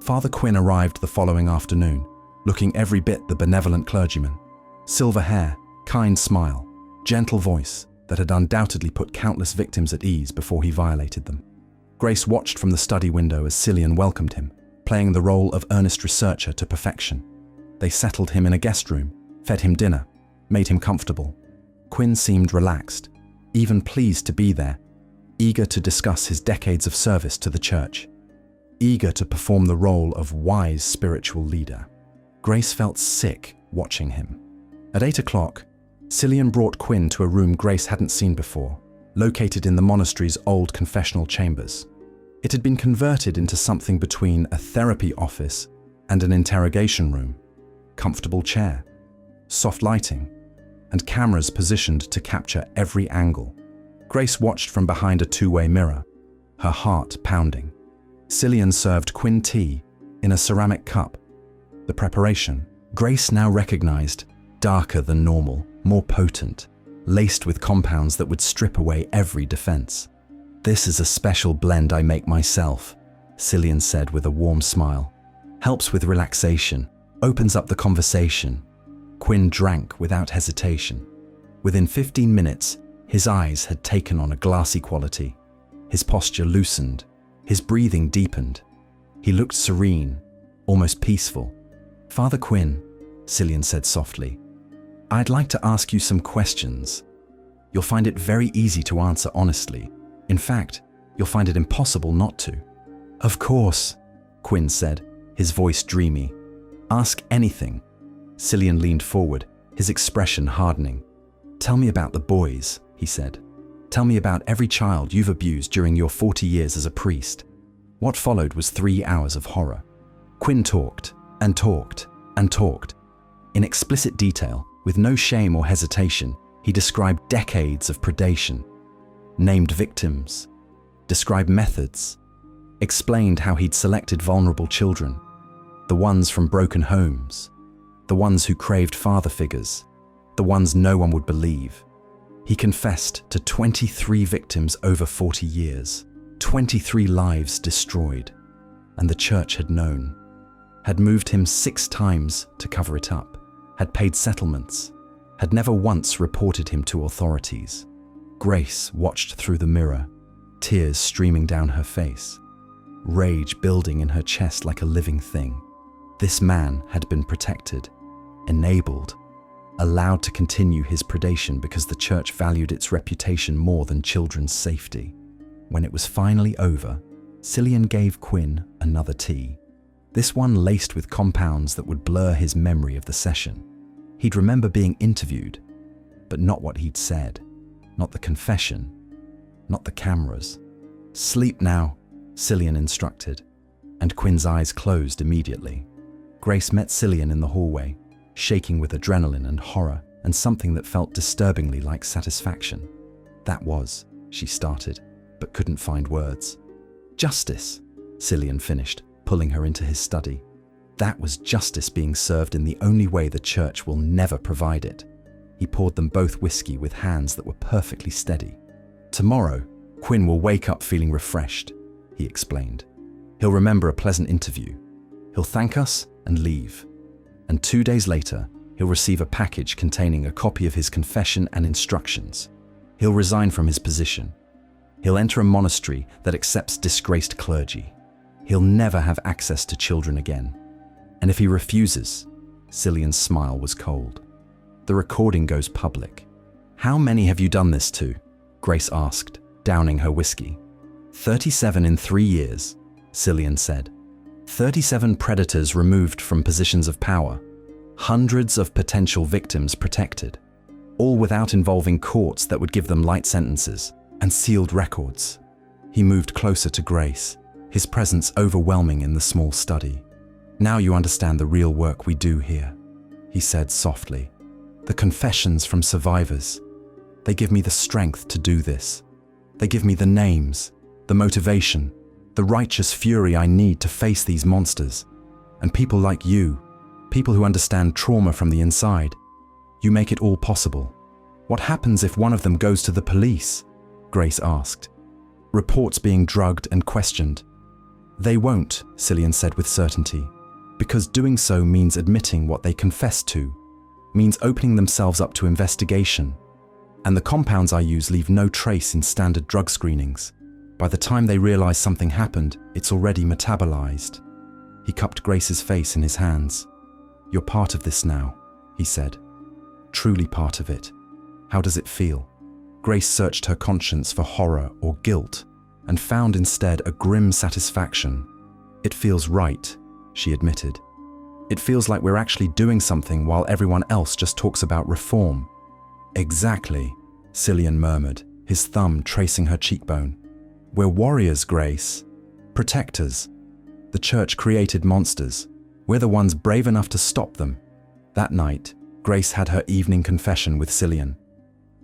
Father Quinn arrived the following afternoon, looking every bit the benevolent clergyman. Silver hair, kind smile, gentle voice that had undoubtedly put countless victims at ease before he violated them. Grace watched from the study window as Cillian welcomed him, playing the role of earnest researcher to perfection. They settled him in a guest room, fed him dinner, made him comfortable. Quinn seemed relaxed, even pleased to be there, eager to discuss his decades of service to the church, eager to perform the role of wise spiritual leader. Grace felt sick watching him. At 8 o'clock, Cillian brought Quinn to a room Grace hadn't seen before, located in the monastery's old confessional chambers. It had been converted into something between a therapy office and an interrogation room. Comfortable chair, soft lighting, and cameras positioned to capture every angle. Grace watched from behind a two-way mirror, her heart pounding. Cillian served Quinn tea in a ceramic cup. The preparation, Grace now recognized, darker than normal, more potent, laced with compounds that would strip away every defense. "This is a special blend I make myself," Cillian said with a warm smile. "Helps with relaxation, opens up the conversation." Quinn drank without hesitation. Within 15 minutes, his eyes had taken on a glassy quality. His posture loosened. His breathing deepened. He looked serene, almost peaceful. "Father Quinn," Cillian said softly, "I'd like to ask you some questions. You'll find it very easy to answer honestly. In fact, you'll find it impossible not to." "Of course," Quinn said, his voice dreamy. "Ask anything." Cillian leaned forward, his expression hardening. "Tell me about the boys," he said. "Tell me about every child you've abused during your 40 years as a priest." What followed was 3 hours of horror. Quinn talked and talked and talked. In explicit detail, with no shame or hesitation, he described decades of predation, named victims, described methods, explained how he'd selected vulnerable children, the ones from broken homes, the ones who craved father figures, the ones no one would believe. He confessed to 23 victims over 40 years, 23 lives destroyed, and the church had known, had moved him 6 times to cover it up, had paid settlements, had never once reported him to authorities. Grace watched through the mirror, tears streaming down her face, rage building in her chest like a living thing. This man had been protected, enabled, allowed to continue his predation because the church valued its reputation more than children's safety. When it was finally over, Cillian gave Quinn another tea, this one laced with compounds that would blur his memory of the session. He'd remember being interviewed, but not what he'd said, not the confession, not the cameras. "Sleep now," Cillian instructed, and Quinn's eyes closed immediately. Grace met Cillian in the hallway, shaking with adrenaline and horror and something that felt disturbingly like satisfaction. "That was," she started, but couldn't find words. "Justice," Cillian finished, pulling her into his study. "That was justice being served in the only way the church will never provide it." He poured them both whiskey with hands that were perfectly steady. "Tomorrow, Quinn will wake up feeling refreshed," he explained. "He'll remember a pleasant interview. He'll thank us and leave. And 2 days later, he'll receive a package containing a copy of his confession and instructions. He'll resign from his position. He'll enter a monastery that accepts disgraced clergy. He'll never have access to children again. And if he refuses," Cillian's smile was cold, "the recording goes public." "How many have you done this to?" Grace asked, downing her whiskey. 37 in 3 years, Cillian said. 37 predators removed from positions of power, hundreds of potential victims protected, all without involving courts that would give them light sentences and sealed records. He moved closer to Grace, his presence overwhelming in the small study. "Now you understand the real work we do here," he said softly. "The confessions from survivors. They give me the strength to do this. They give me the names, the motivation, the righteous fury I need to face these monsters. And people like you, people who understand trauma from the inside, you make it all possible." "What happens if one of them goes to the police?" Grace asked. "Reports being drugged and questioned." "They won't," Cillian said with certainty, "because doing so means admitting what they confessed to, means opening themselves up to investigation. And the compounds I use leave no trace in standard drug screenings. By the time they realize something happened, it's already metabolized." He cupped Grace's face in his hands. "You're part of this now," he said. "Truly part of it. How does it feel?" Grace searched her conscience for horror or guilt and found instead a grim satisfaction. "It feels right," she admitted. "It feels like we're actually doing something while everyone else just talks about reform." "Exactly," Cillian murmured, his thumb tracing her cheekbone. "We're warriors, Grace. Protectors. The church created monsters. We're the ones brave enough to stop them." That night, Grace had her evening confession with Cillian.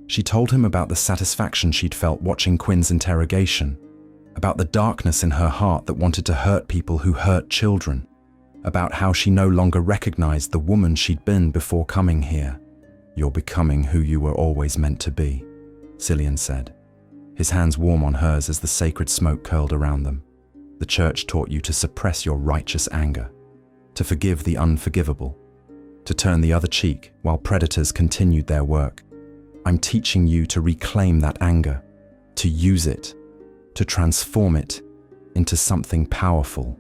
She told him about the satisfaction she'd felt watching Quinn's interrogation, about the darkness in her heart that wanted to hurt people who hurt children, about how she no longer recognized the woman she'd been before coming here. "You're becoming who you were always meant to be," Cillian said, his hands warm on hers as the sacred smoke curled around them. "The church taught you to suppress your righteous anger, to forgive the unforgivable, to turn the other cheek while predators continued their work. I'm teaching you to reclaim that anger, to use it, to transform it into something powerful.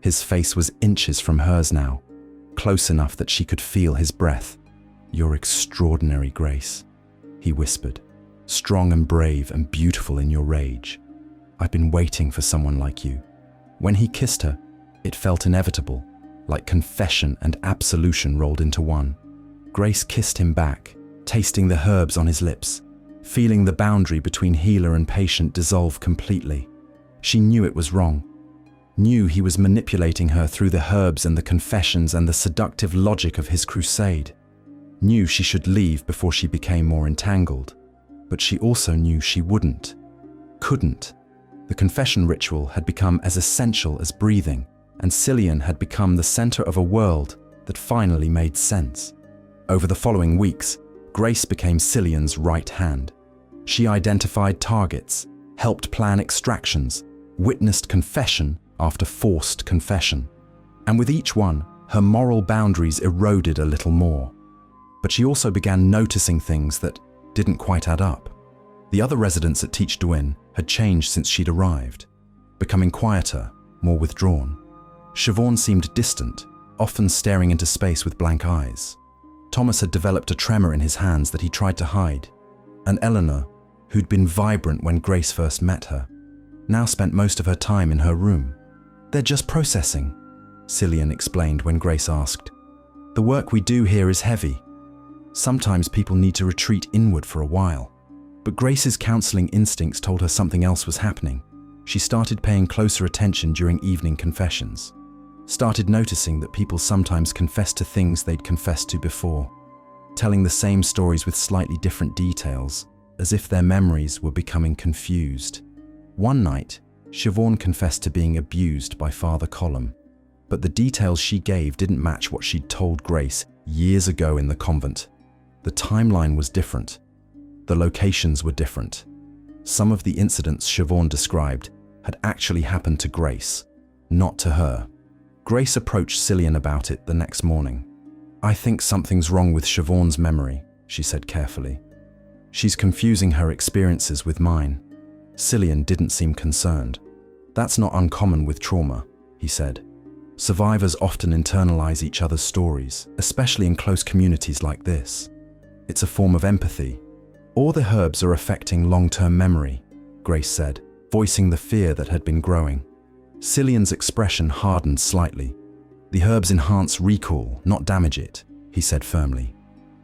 His face was inches from hers now, close enough that she could feel his breath. "You're extraordinary, Grace," he whispered. "Strong and brave and beautiful in your rage. I've been waiting for someone like you." When he kissed her, it felt inevitable, like confession and absolution rolled into one. Grace kissed him back, tasting the herbs on his lips, feeling the boundary between healer and patient dissolve completely. She knew it was wrong, knew he was manipulating her through the herbs and the confessions and the seductive logic of his crusade, knew she should leave before she became more entangled, but she also knew she couldn't. The confession ritual had become as essential as breathing, and Cillian had become the center of a world that finally made sense. Over the following weeks, Grace became Cillian's right hand. She identified targets, helped plan extractions, witnessed confession after forced confession. And with each one, her moral boundaries eroded a little more. But she also began noticing things that didn't quite add up. The other residents at Teach Duin had changed since she'd arrived, becoming quieter, more withdrawn. Siobhan seemed distant, often staring into space with blank eyes. Thomas had developed a tremor in his hands that he tried to hide, and Eleanor, who'd been vibrant when Grace first met her, now spent most of her time in her room. "They're just processing," Cillian explained when Grace asked. "The work we do here is heavy. Sometimes people need to retreat inward for a while." But Grace's counseling instincts told her something else was happening. She started paying closer attention during evening confessions. Started noticing that people sometimes confessed to things they'd confessed to before, telling the same stories with slightly different details, as if their memories were becoming confused. One night, Siobhan confessed to being abused by Father Colum, but the details she gave didn't match what she'd told Grace years ago in the convent. The timeline was different. The locations were different. Some of the incidents Siobhan described had actually happened to Grace, not to her. Grace approached Cillian about it the next morning. "I think something's wrong with Siobhan's memory," she said carefully. "She's confusing her experiences with mine." Cillian didn't seem concerned. "That's not uncommon with trauma," he said. "Survivors often internalize each other's stories, especially in close communities like this. It's a form of empathy." "Or the herbs are affecting long-term memory," Grace said, voicing the fear that had been growing. Cillian's expression hardened slightly. "The herbs enhance recall, not damage it," he said firmly.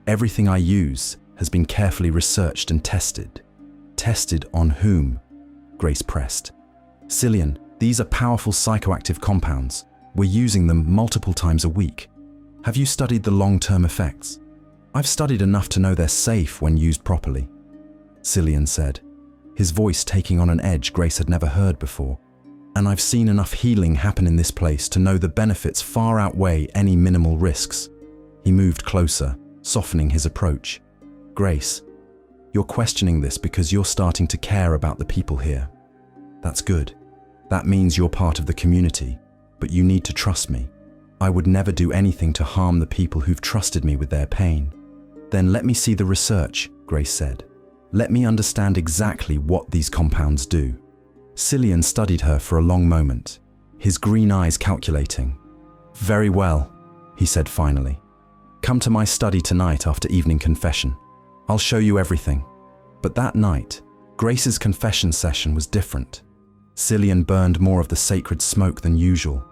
"Everything I use has been carefully researched and tested." "Tested on whom?" Grace pressed. "Cillian, these are powerful psychoactive compounds. We're using them multiple times a week. Have you studied the long-term effects?" "I've studied enough to know they're safe when used properly," Cillian said, his voice taking on an edge Grace had never heard before. "And I've seen enough healing happen in this place to know the benefits far outweigh any minimal risks." He moved closer, softening his approach. "Grace, you're questioning this because you're starting to care about the people here. That's good. That means you're part of the community, but you need to trust me. I would never do anything to harm the people who've trusted me with their pain." "Then let me see the research," Grace said. "Let me understand exactly what these compounds do." Cillian studied her for a long moment, his green eyes calculating. "Very well," he said finally. "Come to my study tonight after evening confession. I'll show you everything." But that night, Grace's confession session was different. Cillian burned more of the sacred smoke than usual,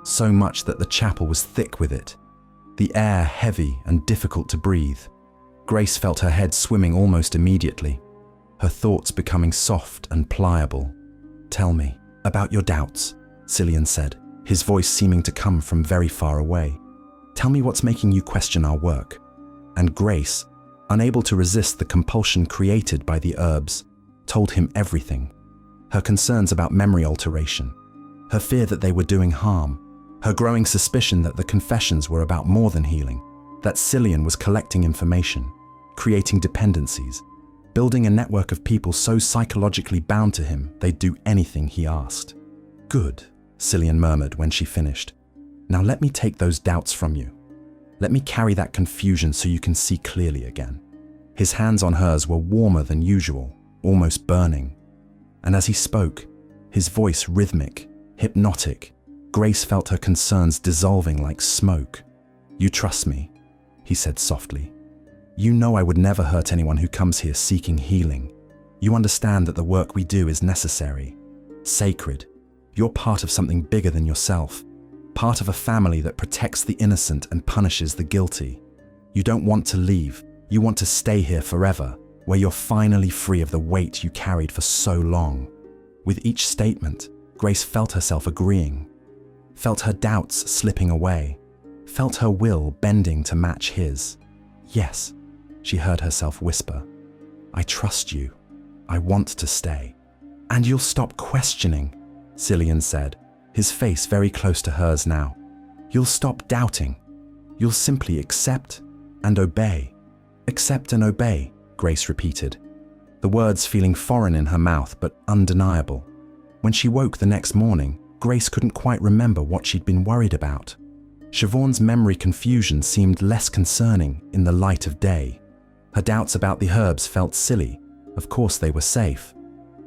so much that the chapel was thick with it, the air heavy and difficult to breathe. Grace felt her head swimming almost immediately, her thoughts becoming soft and pliable. "Tell me about your doubts," Cillian said, his voice seeming to come from very far away. "Tell me what's making you question our work." And Grace, unable to resist the compulsion created by the herbs, told him everything. Her concerns about memory alteration, her fear that they were doing harm, her growing suspicion that the confessions were about more than healing, that Cillian was collecting information, creating dependencies, building a network of people so psychologically bound to him they'd do anything he asked. "Good," Cillian murmured when she finished. "Now let me take those doubts from you. Let me carry that confusion so you can see clearly again." His hands on hers were warmer than usual, almost burning. And as he spoke, his voice rhythmic, hypnotic. Grace felt her concerns dissolving like smoke. "You trust me," he said softly. "You know I would never hurt anyone who comes here seeking healing. You understand that the work we do is necessary, sacred. You're part of something bigger than yourself, part of a family that protects the innocent and punishes the guilty. You don't want to leave. You want to stay here forever, where you're finally free of the weight you carried for so long." With each statement, Grace felt herself agreeing, felt her doubts slipping away, felt her will bending to match his. "Yes," she heard herself whisper. "I trust you. I want to stay." "And you'll stop questioning," Cillian said, his face very close to hers now. "You'll stop doubting. You'll simply accept and obey." "Accept and obey," Grace repeated, the words feeling foreign in her mouth but undeniable. When she woke the next morning, Grace couldn't quite remember what she'd been worried about. Siobhan's memory confusion seemed less concerning in the light of day. Her doubts about the herbs felt silly. Of course they were safe.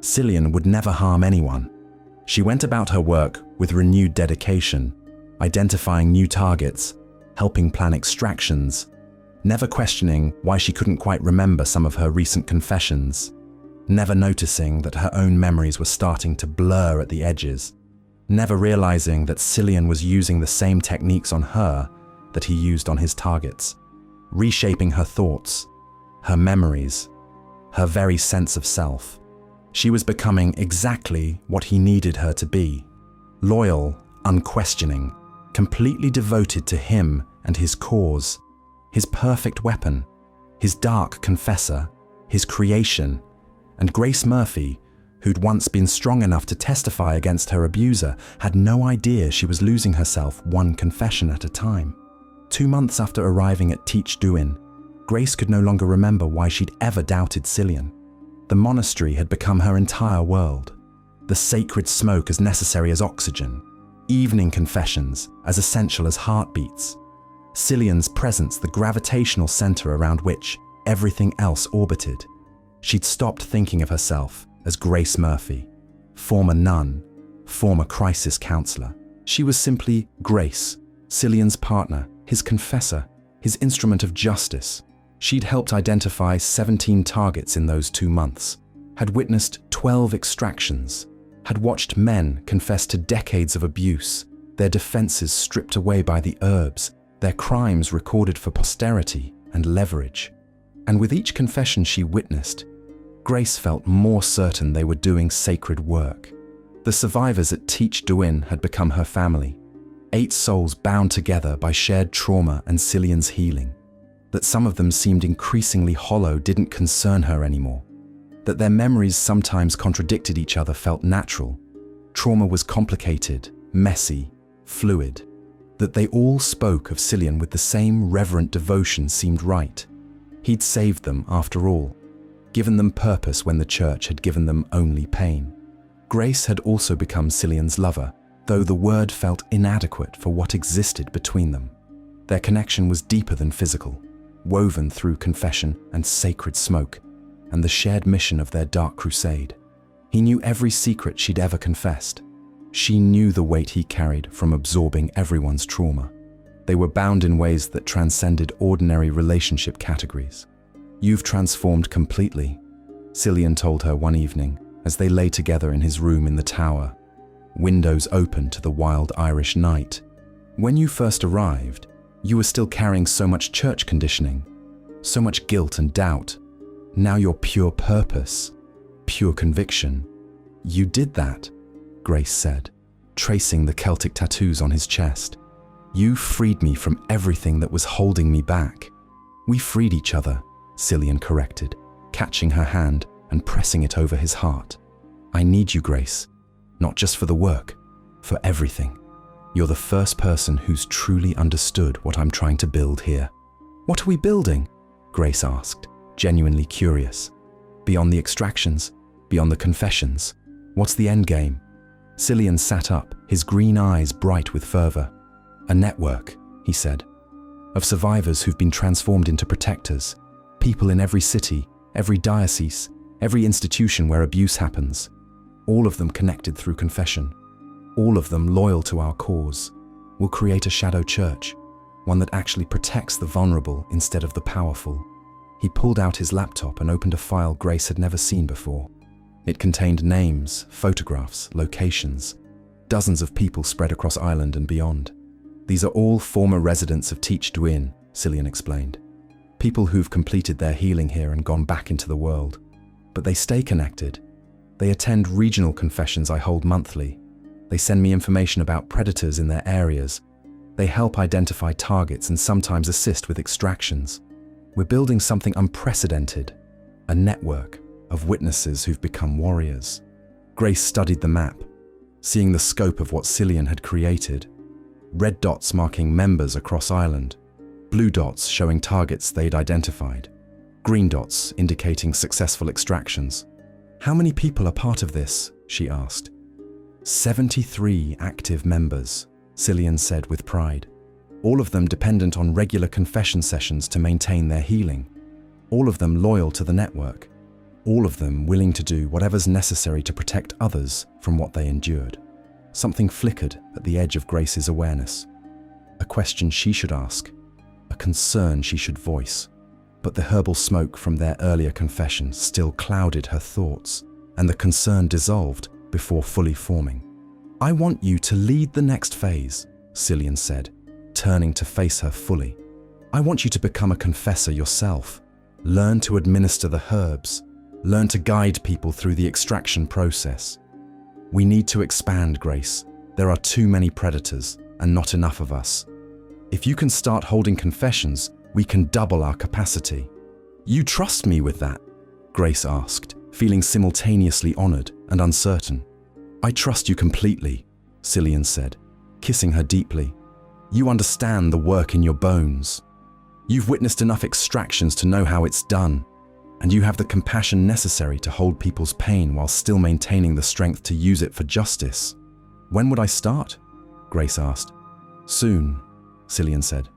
Cillian would never harm anyone. She went about her work with renewed dedication, identifying new targets, helping plan extractions, never questioning why she couldn't quite remember some of her recent confessions, never noticing that her own memories were starting to blur at the edges, never realizing that Cillian was using the same techniques on her that he used on his targets, reshaping her thoughts, her memories, her very sense of self. She was becoming exactly what he needed her to be: loyal, unquestioning, completely devoted to him and his cause, his perfect weapon, his dark confessor, his creation. And Grace Murphy, who'd once been strong enough to testify against her abuser, had no idea she was losing herself one confession at a time. 2 months after arriving at Teach Duin, Grace could no longer remember why she'd ever doubted Cillian. The monastery had become her entire world. The sacred smoke as necessary as oxygen, evening confessions as essential as heartbeats. Cillian's presence the gravitational center around which everything else orbited. She'd stopped thinking of herself as Grace Murphy, former nun, former crisis counselor. She was simply Grace, Cillian's partner, his confessor, his instrument of justice. She'd helped identify 17 targets in those 2 months, had witnessed 12 extractions, had watched men confess to decades of abuse, their defenses stripped away by the herbs, their crimes recorded for posterity and leverage. And with each confession she witnessed, Grace felt more certain they were doing sacred work. The survivors at Teach Duin had become her family, 8 souls bound together by shared trauma and Cillian's healing. That some of them seemed increasingly hollow didn't concern her anymore. That their memories sometimes contradicted each other felt natural. Trauma was complicated, messy, fluid. That they all spoke of Cillian with the same reverent devotion seemed right. He'd saved them after all, given them purpose when the church had given them only pain. Grace had also become Cillian's lover, though the word felt inadequate for what existed between them. Their connection was deeper than physical, woven through confession and sacred smoke, and the shared mission of their dark crusade. He knew every secret she'd ever confessed. She knew the weight he carried from absorbing everyone's trauma. They were bound in ways that transcended ordinary relationship categories. "You've transformed completely," Cillian told her one evening as they lay together in his room in the tower, windows open to the wild Irish night. "When you first arrived, you were still carrying so much church conditioning, so much guilt and doubt. Now you're pure purpose, pure conviction." "You did that," Grace said, tracing the Celtic tattoos on his chest. "You freed me from everything that was holding me back." "We freed each other," Cillian corrected, catching her hand and pressing it over his heart. "I need you, Grace, not just for the work, for everything. You're the first person who's truly understood what I'm trying to build here." "What are we building?" Grace asked, genuinely curious. "Beyond the extractions, beyond the confessions, what's the end game?" Cillian sat up, his green eyes bright with fervor. "A network," he said, "of survivors who've been transformed into protectors, people in every city, every diocese, every institution where abuse happens. all of them connected through confession, all of them loyal to our cause. We'll create a shadow church, one that actually protects the vulnerable instead of the powerful." He pulled out his laptop and opened a file Grace had never seen before. It contained names, photographs, locations, dozens of people spread across Ireland and beyond. "These are all former residents of Teach Duin," Cillian explained. "People who've completed their healing here and gone back into the world. But they stay connected. They attend regional confessions I hold monthly. They send me information about predators in their areas. They help identify targets and sometimes assist with extractions. We're building something unprecedented, a network of witnesses who've become warriors." Grace studied the map, seeing the scope of what Cillian had created. Red dots marking members across Ireland, blue dots showing targets they'd identified, green dots indicating successful extractions. "How many people are part of this?" she asked. 73 active members, Cillian said with pride. All of them dependent on regular confession sessions to maintain their healing. All of them loyal to the network. All of them willing to do whatever's necessary to protect others from what they endured. Something flickered at the edge of Grace's awareness. A question she should ask, a concern she should voice. But the herbal smoke from their earlier confession still clouded her thoughts, and the concern dissolved before fully forming. "I want you to lead the next phase," Cillian said, turning to face her fully. "I want you to become a confessor yourself. Learn to administer the herbs. Learn to guide people through the extraction process. We need to expand, Grace. There are too many predators and not enough of us. If you can start holding confessions, we can double our capacity." "You trust me with that?" Grace asked, feeling simultaneously honored and uncertain. "I trust you completely," Cillian said, kissing her deeply. "You understand the work in your bones. You've witnessed enough extractions to know how it's done, and you have the compassion necessary to hold people's pain while still maintaining the strength to use it for justice." "When would I start?" Grace asked. "Soon," Cillian said.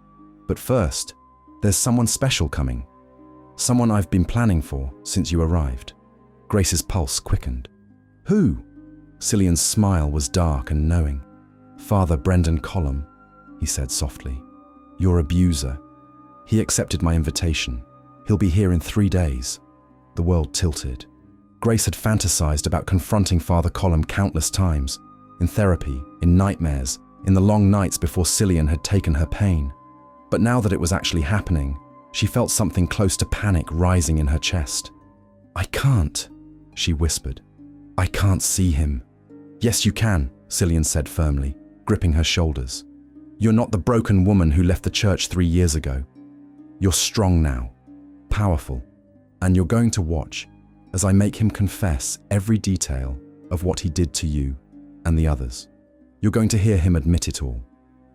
"But first, there's someone special coming. Someone I've been planning for since you arrived." Grace's pulse quickened. "Who?" Cillian's smile was dark and knowing. "Father Brendan Collum," he said softly. "Your abuser. He accepted my invitation. He'll be here in 3 days." The world tilted. Grace had fantasized about confronting Father Collum countless times, in therapy, in nightmares, in the long nights before Cillian had taken her pain. But now that it was actually happening, she felt something close to panic rising in her chest. "I can't," she whispered. "I can't see him." "Yes, you can," Cillian said firmly, gripping her shoulders. "You're not the broken woman who left the church 3 years ago. You're strong now, powerful, and you're going to watch as I make him confess every detail of what he did to you and the others. You're going to hear him admit it all.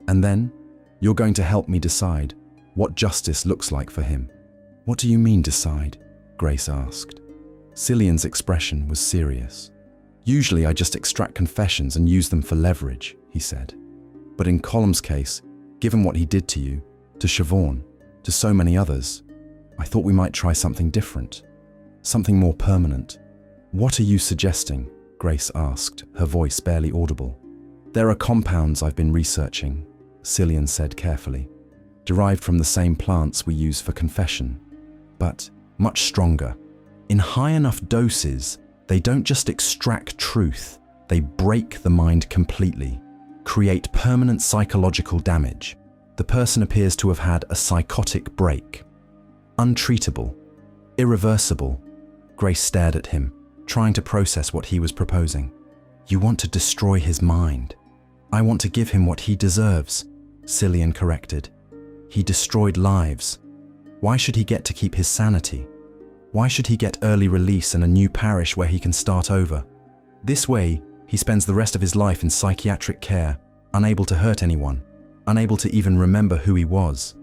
And then you're going to help me decide what justice looks like for him." "What do you mean, decide?" Grace asked. Cillian's expression was serious. "Usually I just extract confessions and use them for leverage," he said. "But in Collum's case, given what he did to you, to Siobhan, to so many others, I thought we might try something different, something more permanent." "What are you suggesting?" Grace asked, her voice barely audible. "There are compounds I've been researching," Cillian said carefully, "derived from the same plants we use for confession, but much stronger. In high enough doses, they don't just extract truth, they break the mind completely, create permanent psychological damage. The person appears to have had a psychotic break. Untreatable, irreversible." Grace stared at him, trying to process what he was proposing. "You want to destroy his mind." "I want to give him what he deserves," Cillian corrected. "He destroyed lives. Why should he get to keep his sanity? Why should he get early release and a new parish where he can start over? This way, he spends the rest of his life in psychiatric care, unable to hurt anyone, unable to even remember who he was."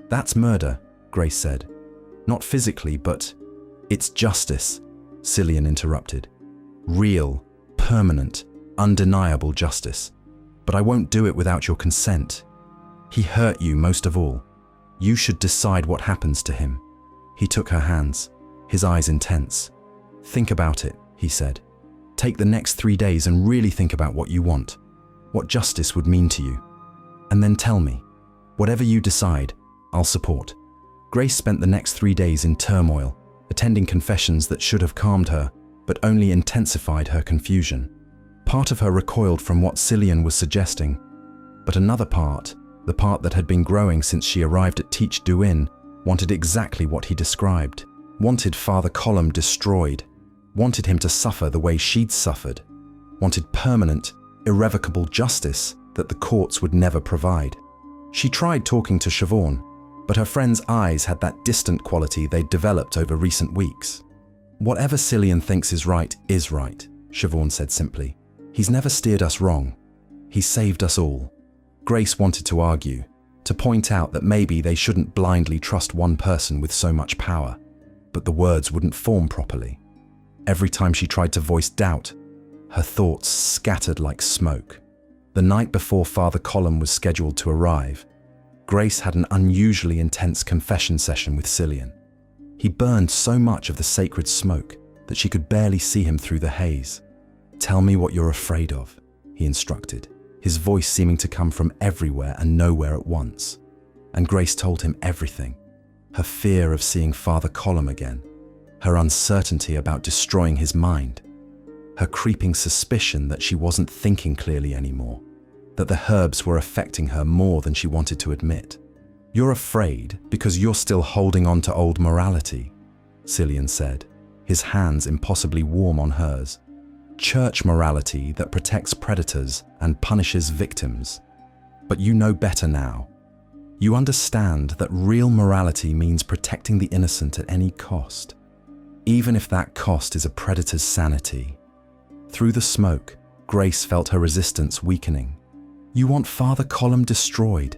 "That's murder," Grace said. "Not physically, but..." "It's justice," Cillian interrupted. "Real, permanent, undeniable justice. But I won't do it without your consent. He hurt you most of all. You should decide what happens to him." He took her hands, his eyes intense. "Think about it," he said. Take the next 3 days and really think about what you want, what justice would mean to you. And then tell me. Whatever you decide, I'll support. Grace spent the next 3 days in turmoil, attending confessions that should have calmed her, but only intensified her confusion. Part of her recoiled from what Cillian was suggesting, but another part, the part that had been growing since she arrived at Teach Duin, wanted exactly what he described. Wanted Father Colum destroyed. Wanted him to suffer the way she'd suffered. Wanted permanent, irrevocable justice that the courts would never provide. She tried talking to Siobhan, but her friend's eyes had that distant quality they'd developed over recent weeks. Whatever Cillian thinks is right, Siobhan said simply. He's never steered us wrong. He's saved us all. Grace wanted to argue, to point out that maybe they shouldn't blindly trust one person with so much power, but the words wouldn't form properly. Every time she tried to voice doubt, her thoughts scattered like smoke. The night before Father Colum was scheduled to arrive, Grace had an unusually intense confession session with Cillian. He burned so much of the sacred smoke that she could barely see him through the haze. "Tell me what you're afraid of," he instructed, his voice seeming to come from everywhere and nowhere at once. And Grace told him everything. Her fear of seeing Father Colum again, her uncertainty about destroying his mind, her creeping suspicion that she wasn't thinking clearly anymore, that the herbs were affecting her more than she wanted to admit. "You're afraid because you're still holding on to old morality," Cillian said, his hands impossibly warm on hers. "Church morality that protects predators and punishes victims. But you know better now. You understand that real morality means protecting the innocent at any cost, even if that cost is a predator's sanity." Through the smoke, Grace felt her resistance weakening. "You want Father Colum destroyed,"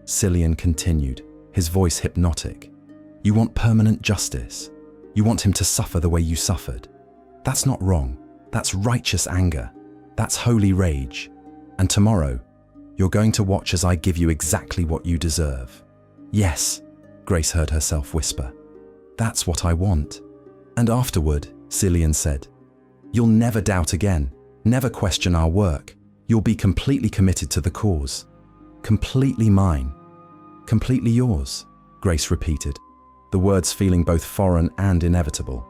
Cillian continued, his voice hypnotic. "You want permanent justice. You want him to suffer the way you suffered. That's not wrong. That's righteous anger. That's holy rage. And tomorrow, you're going to watch as I give you exactly what you deserve." "Yes," Grace heard herself whisper. "That's what I want." "And afterward," Cillian said, "you'll never doubt again, never question our work. You'll be completely committed to the cause. Completely mine. Completely yours," Grace repeated, the words feeling both foreign and inevitable.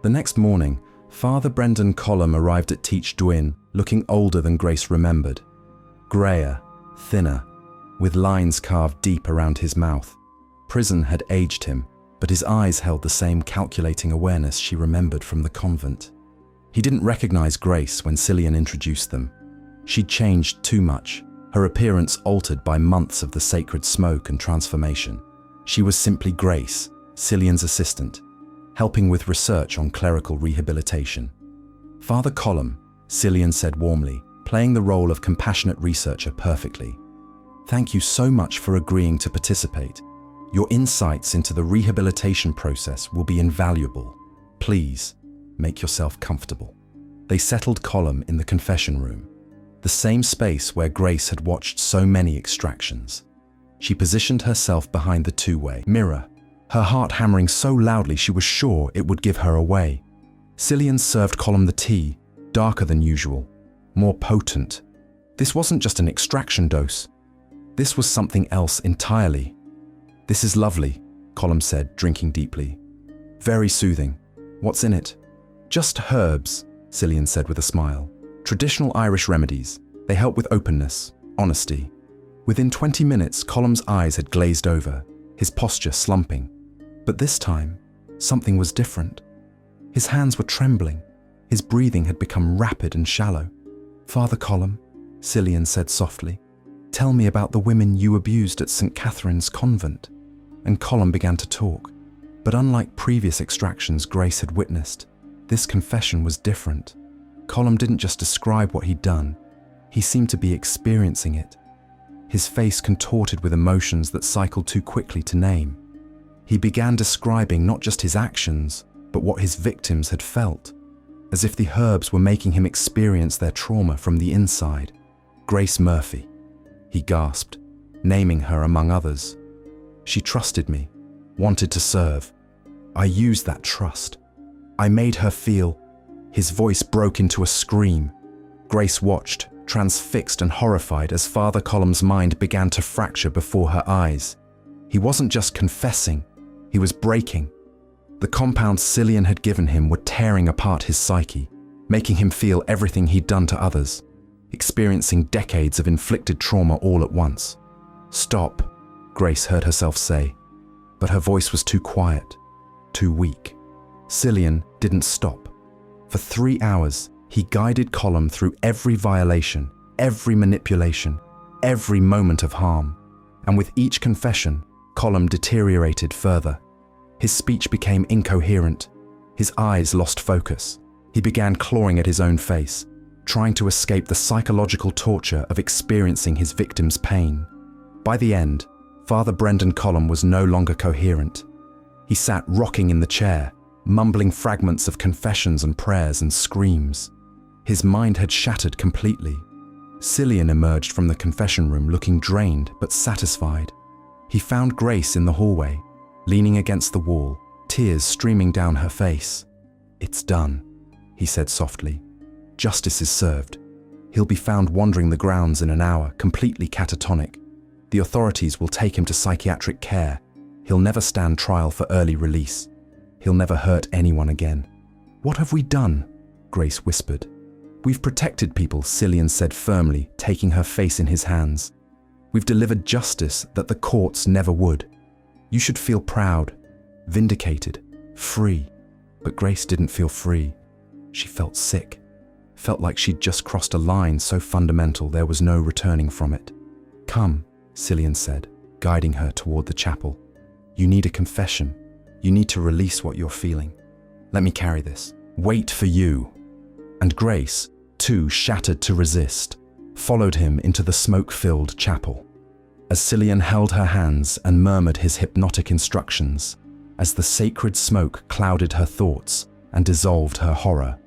The next morning, Father Brendan Colum arrived at Teach Duin, looking older than Grace remembered. Greyer, thinner, with lines carved deep around his mouth. Prison had aged him, but his eyes held the same calculating awareness she remembered from the convent. He didn't recognize Grace when Cillian introduced them. She'd changed too much, her appearance altered by months of the sacred smoke and transformation. She was simply Grace, Cillian's assistant, helping with research on clerical rehabilitation. "Father Colum," Cillian said warmly, playing the role of compassionate researcher perfectly. "Thank you so much for agreeing to participate. Your insights into the rehabilitation process will be invaluable. Please, make yourself comfortable." They settled Colum in the confession room, the same space where Grace had watched so many extractions. She positioned herself behind the two-way mirror, her heart hammering so loudly she was sure it would give her away. Cillian served Colum the tea, darker than usual, more potent. This wasn't just an extraction dose. This was something else entirely. "This is lovely," Colum said, drinking deeply. "Very soothing. What's in it?" "Just herbs," Cillian said with a smile. "Traditional Irish remedies. They help with openness, honesty." Within 20 minutes, Colum's eyes had glazed over, his posture slumping. But this time, something was different. His hands were trembling. His breathing had become rapid and shallow. "Father Colum," Cillian said softly, "tell me about the women you abused at St. Catherine's convent." And Colum began to talk. But unlike previous extractions Grace had witnessed, this confession was different. Colum didn't just describe what he'd done. He seemed to be experiencing it. His face contorted with emotions that cycled too quickly to name. He began describing not just his actions, but what his victims had felt, as if the herbs were making him experience their trauma from the inside. "Grace Murphy," he gasped, naming her among others. "She trusted me, wanted to serve. I used that trust. I made her feel His voice broke into a scream. Grace watched, transfixed and horrified, as Father Colum's mind began to fracture before her eyes. He wasn't just confessing, he was breaking. The compounds Cillian had given him were tearing apart his psyche, making him feel everything he'd done to others, experiencing decades of inflicted trauma all at once. "Stop," Grace heard herself say, but her voice was too quiet, too weak. Cillian didn't stop. For 3 hours, he guided Colum through every violation, every manipulation, every moment of harm. And with each confession, Colum deteriorated further. His speech became incoherent. His eyes lost focus. He began clawing at his own face, trying to escape the psychological torture of experiencing his victim's pain. By the end, Father Brendan Colum was no longer coherent. He sat rocking in the chair, mumbling fragments of confessions and prayers and screams. His mind had shattered completely. Cillian emerged from the confession room looking drained but satisfied. He found Grace in the hallway, leaning against the wall, tears streaming down her face. "It's done," he said softly. "Justice is served. He'll be found wandering the grounds in an hour, completely catatonic. The authorities will take him to psychiatric care. He'll never stand trial for early release. He'll never hurt anyone again." "What have we done?" Grace whispered. "We've protected people," Cillian said firmly, taking her face in his hands. "We've delivered justice that the courts never would. You should feel proud, vindicated, free." But Grace didn't feel free. She felt sick, felt like she'd just crossed a line so fundamental there was no returning from it. "Come," Cillian said, guiding her toward the chapel. "You need a confession. You need to release what you're feeling. Let me carry this. Wait for you." And Grace, too shattered to resist, followed him into the smoke-filled chapel. As Cillian held her hands and murmured his hypnotic instructions, as the sacred smoke clouded her thoughts and dissolved her horror,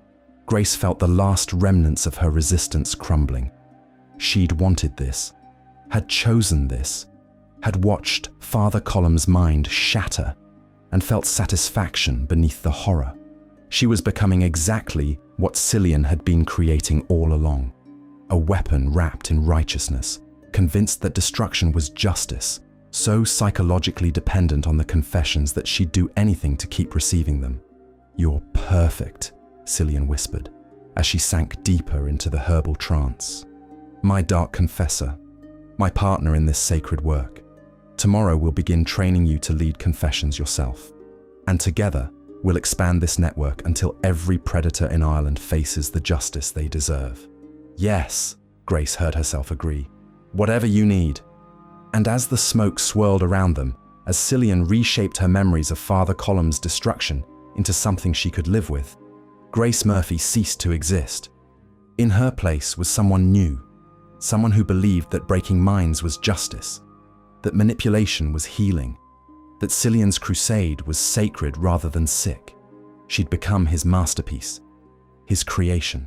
Grace felt the last remnants of her resistance crumbling. She'd wanted this, had chosen this, had watched Father Colum's mind shatter, and felt satisfaction beneath the horror. She was becoming exactly what Cillian had been creating all along, a weapon wrapped in righteousness, convinced that destruction was justice, so psychologically dependent on the confessions that she'd do anything to keep receiving them. "You're perfect," Cillian whispered, as she sank deeper into the herbal trance. "My dark confessor, my partner in this sacred work. Tomorrow we'll begin training you to lead confessions yourself. And together, we'll expand this network until every predator in Ireland faces the justice they deserve." "Yes," Grace heard herself agree. "Whatever you need." And as the smoke swirled around them, as Cillian reshaped her memories of Father Colum's destruction into something she could live with, Grace Murphy ceased to exist. In her place was someone new, someone who believed that breaking minds was justice, that manipulation was healing, that Cillian's crusade was sacred rather than sick. She'd become his masterpiece, his creation,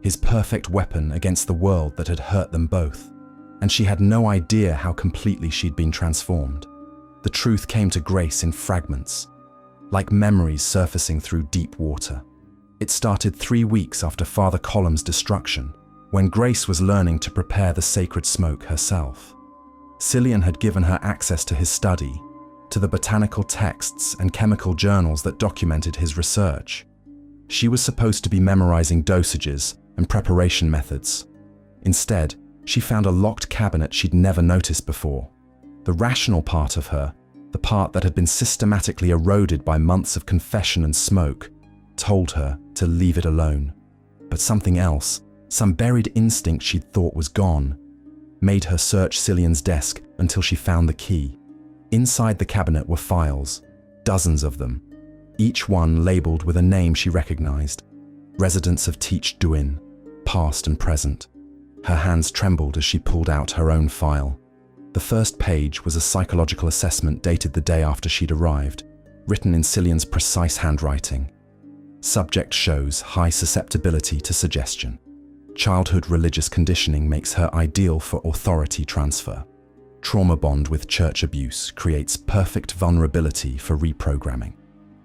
his perfect weapon against the world that had hurt them both. And she had no idea how completely she'd been transformed. The truth came to Grace in fragments, like memories surfacing through deep water. It started 3 weeks after Father Colum's destruction, when Grace was learning to prepare the sacred smoke herself. Cillian had given her access to his study, to the botanical texts and chemical journals that documented his research. She was supposed to be memorizing dosages and preparation methods. Instead, she found a locked cabinet she'd never noticed before. The rational part of her, the part that had been systematically eroded by months of confession and smoke, told her to leave it alone. But something else, some buried instinct she'd thought was gone, made her search Cillian's desk until she found the key. Inside the cabinet were files, dozens of them, each one labeled with a name she recognized. Residents of Teach Duin, past and present. Her hands trembled as she pulled out her own file. The first page was a psychological assessment dated the day after she'd arrived, written in Cillian's precise handwriting. Subject shows high susceptibility to suggestion. Childhood religious conditioning makes her ideal for authority transfer. Trauma bond with church abuse creates perfect vulnerability for reprogramming.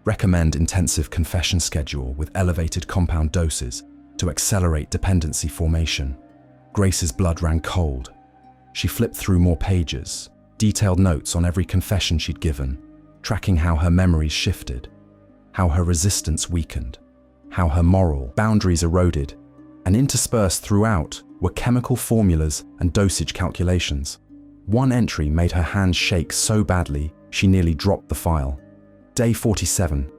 Recommend intensive confession schedule with elevated compound doses to accelerate dependency formation. Grace's blood ran cold. She flipped through more pages, detailed notes on every confession she'd given, tracking how her memories shifted, how her resistance weakened, how her moral boundaries eroded, and interspersed throughout were chemical formulas and dosage calculations. One entry made her hands shake so badly she nearly dropped the file. Day 47.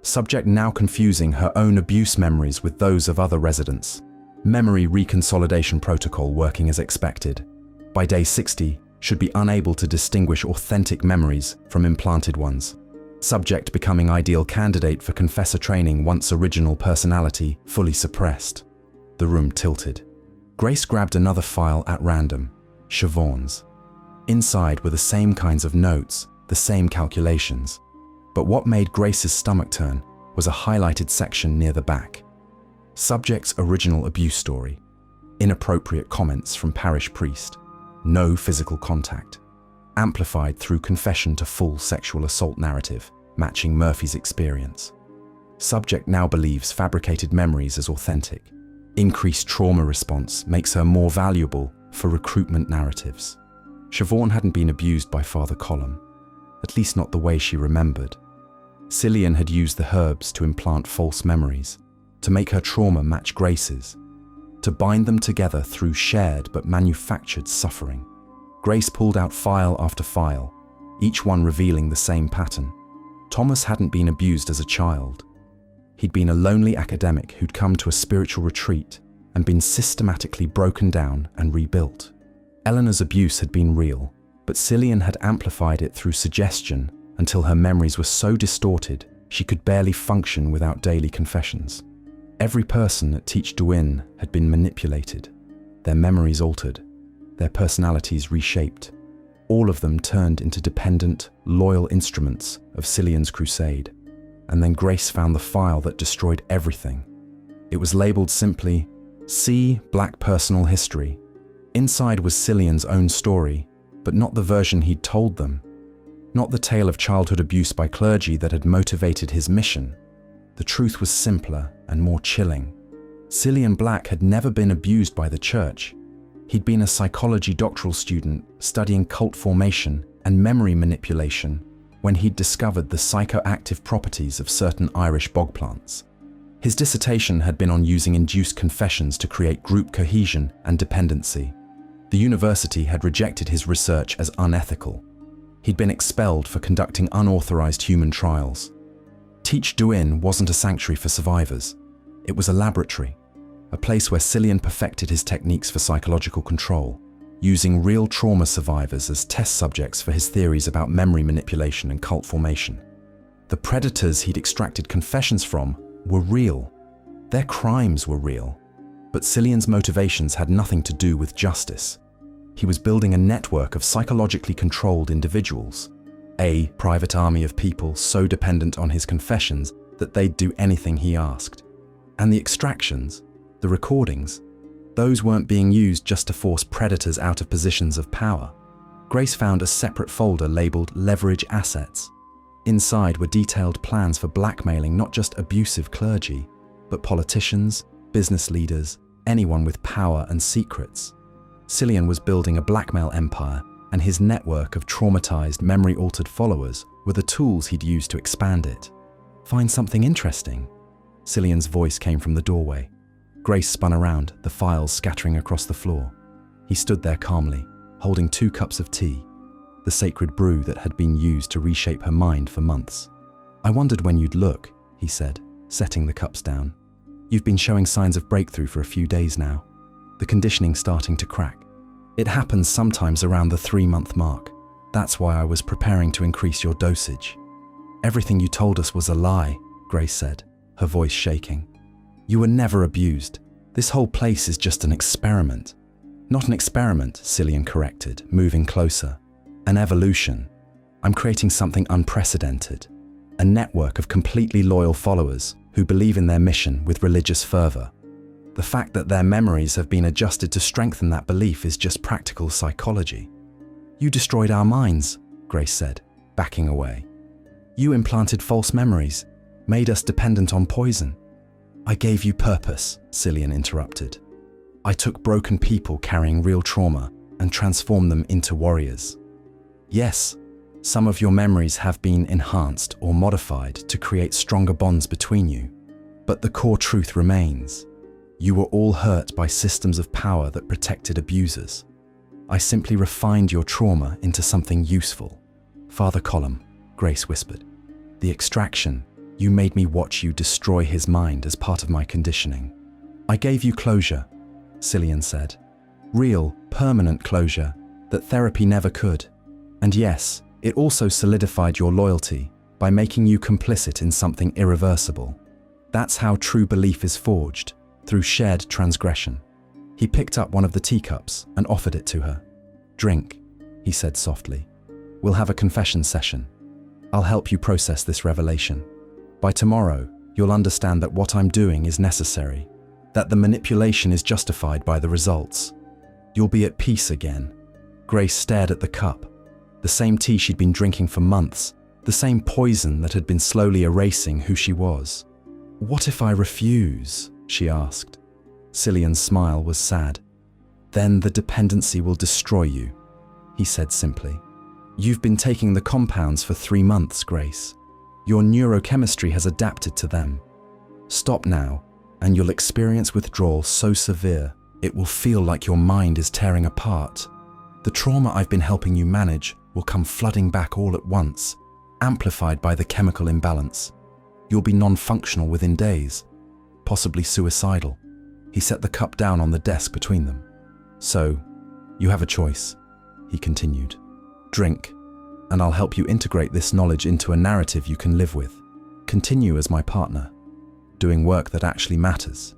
Subject now confusing her own abuse memories with those of other residents. Memory reconsolidation protocol working as expected. By day 60, should be unable to distinguish authentic memories from implanted ones. Subject becoming ideal candidate for confessor training once original personality fully suppressed. The room tilted. Grace grabbed another file at random, Siobhan's. Inside were the same kinds of notes, the same calculations. But what made Grace's stomach turn was a highlighted section near the back. Subject's original abuse story. Inappropriate comments from parish priest. No physical contact. Amplified through confession to full sexual assault narrative, matching Murphy's experience. Subject now believes fabricated memories as authentic. Increased trauma response makes her more valuable for recruitment narratives. Siobhan hadn't been abused by Father Colum, at least not the way she remembered. Cillian had used the herbs to implant false memories, to make her trauma match Grace's, to bind them together through shared but manufactured suffering. Grace pulled out file after file, each one revealing the same pattern. Thomas hadn't been abused as a child. He'd been a lonely academic who'd come to a spiritual retreat and been systematically broken down and rebuilt. Eleanor's abuse had been real, but Cillian had amplified it through suggestion until her memories were so distorted she could barely function without daily confessions. Every person at Teach Duin had been manipulated, their memories altered, their personalities reshaped, all of them turned into dependent, loyal instruments of Cillian's crusade. And then Grace found the file that destroyed everything. It was labeled simply, See Black Personal History. Inside was Cillian's own story, but not the version he'd told them. Not the tale of childhood abuse by clergy that had motivated his mission. The truth was simpler and more chilling. Cillian Black had never been abused by the church. He'd been a psychology doctoral student studying cult formation and memory manipulation when he'd discovered the psychoactive properties of certain Irish bog plants. His dissertation had been on using induced confessions to create group cohesion and dependency. The university had rejected his research as unethical. He'd been expelled for conducting unauthorized human trials. Teach Duin wasn't a sanctuary for survivors. It was a laboratory, a place where Cillian perfected his techniques for psychological control, using real trauma survivors as test subjects for his theories about memory manipulation and cult formation. The predators he'd extracted confessions from were real. Their crimes were real. But Cillian's motivations had nothing to do with justice. He was building a network of psychologically controlled individuals, a private army of people so dependent on his confessions that they'd do anything he asked. And the extractions, the recordings, those weren't being used just to force predators out of positions of power. Grace found a separate folder labeled Leverage Assets. Inside were detailed plans for blackmailing not just abusive clergy, but politicians, business leaders, anyone with power and secrets. Cillian was building a blackmail empire, and his network of traumatized, memory-altered followers were the tools he'd use to expand it. Find something interesting? Cillian's voice came from the doorway. Grace spun around, the files scattering across the floor. He stood there calmly, holding 2 cups of tea, the sacred brew that had been used to reshape her mind for months. I wondered when you'd look, he said, setting the cups down. You've been showing signs of breakthrough for a few days now. The conditioning's starting to crack. It happens sometimes around the 3-month mark. That's why I was preparing to increase your dosage. Everything you told us was a lie, Grace said, her voice shaking. You were never abused. This whole place is just an experiment. Not an experiment, Cillian corrected, moving closer. An evolution. I'm creating something unprecedented. A network of completely loyal followers who believe in their mission with religious fervor. The fact that their memories have been adjusted to strengthen that belief is just practical psychology. You destroyed our minds, Grace said, backing away. You implanted false memories, made us dependent on poison. I gave you purpose, Cillian interrupted. I took broken people carrying real trauma and transformed them into warriors. Yes, some of your memories have been enhanced or modified to create stronger bonds between you, but the core truth remains. You were all hurt by systems of power that protected abusers. I simply refined your trauma into something useful. Father Colum, Grace whispered. The extraction, you made me watch you destroy his mind as part of my conditioning. I gave you closure, Cillian said. Real, permanent closure that therapy never could. And yes, it also solidified your loyalty by making you complicit in something irreversible. That's how true belief is forged, through shared transgression. He picked up one of the teacups and offered it to her. Drink, he said softly. We'll have a confession session. I'll help you process this revelation. By tomorrow, you'll understand that what I'm doing is necessary, that the manipulation is justified by the results. You'll be at peace again. Grace stared at the cup, the same tea she'd been drinking for months, the same poison that had been slowly erasing who she was. What if I refuse? She asked. Cillian's smile was sad. Then the dependency will destroy you, he said simply. You've been taking the compounds for 3 months, Grace. Your neurochemistry has adapted to them. Stop now, and you'll experience withdrawal so severe it will feel like your mind is tearing apart. The trauma I've been helping you manage will come flooding back all at once, amplified by the chemical imbalance. You'll be non-functional within days, possibly suicidal. He set the cup down on the desk between them. So, you have a choice, he continued. Drink, and I'll help you integrate this knowledge into a narrative you can live with. Continue as my partner, doing work that actually matters,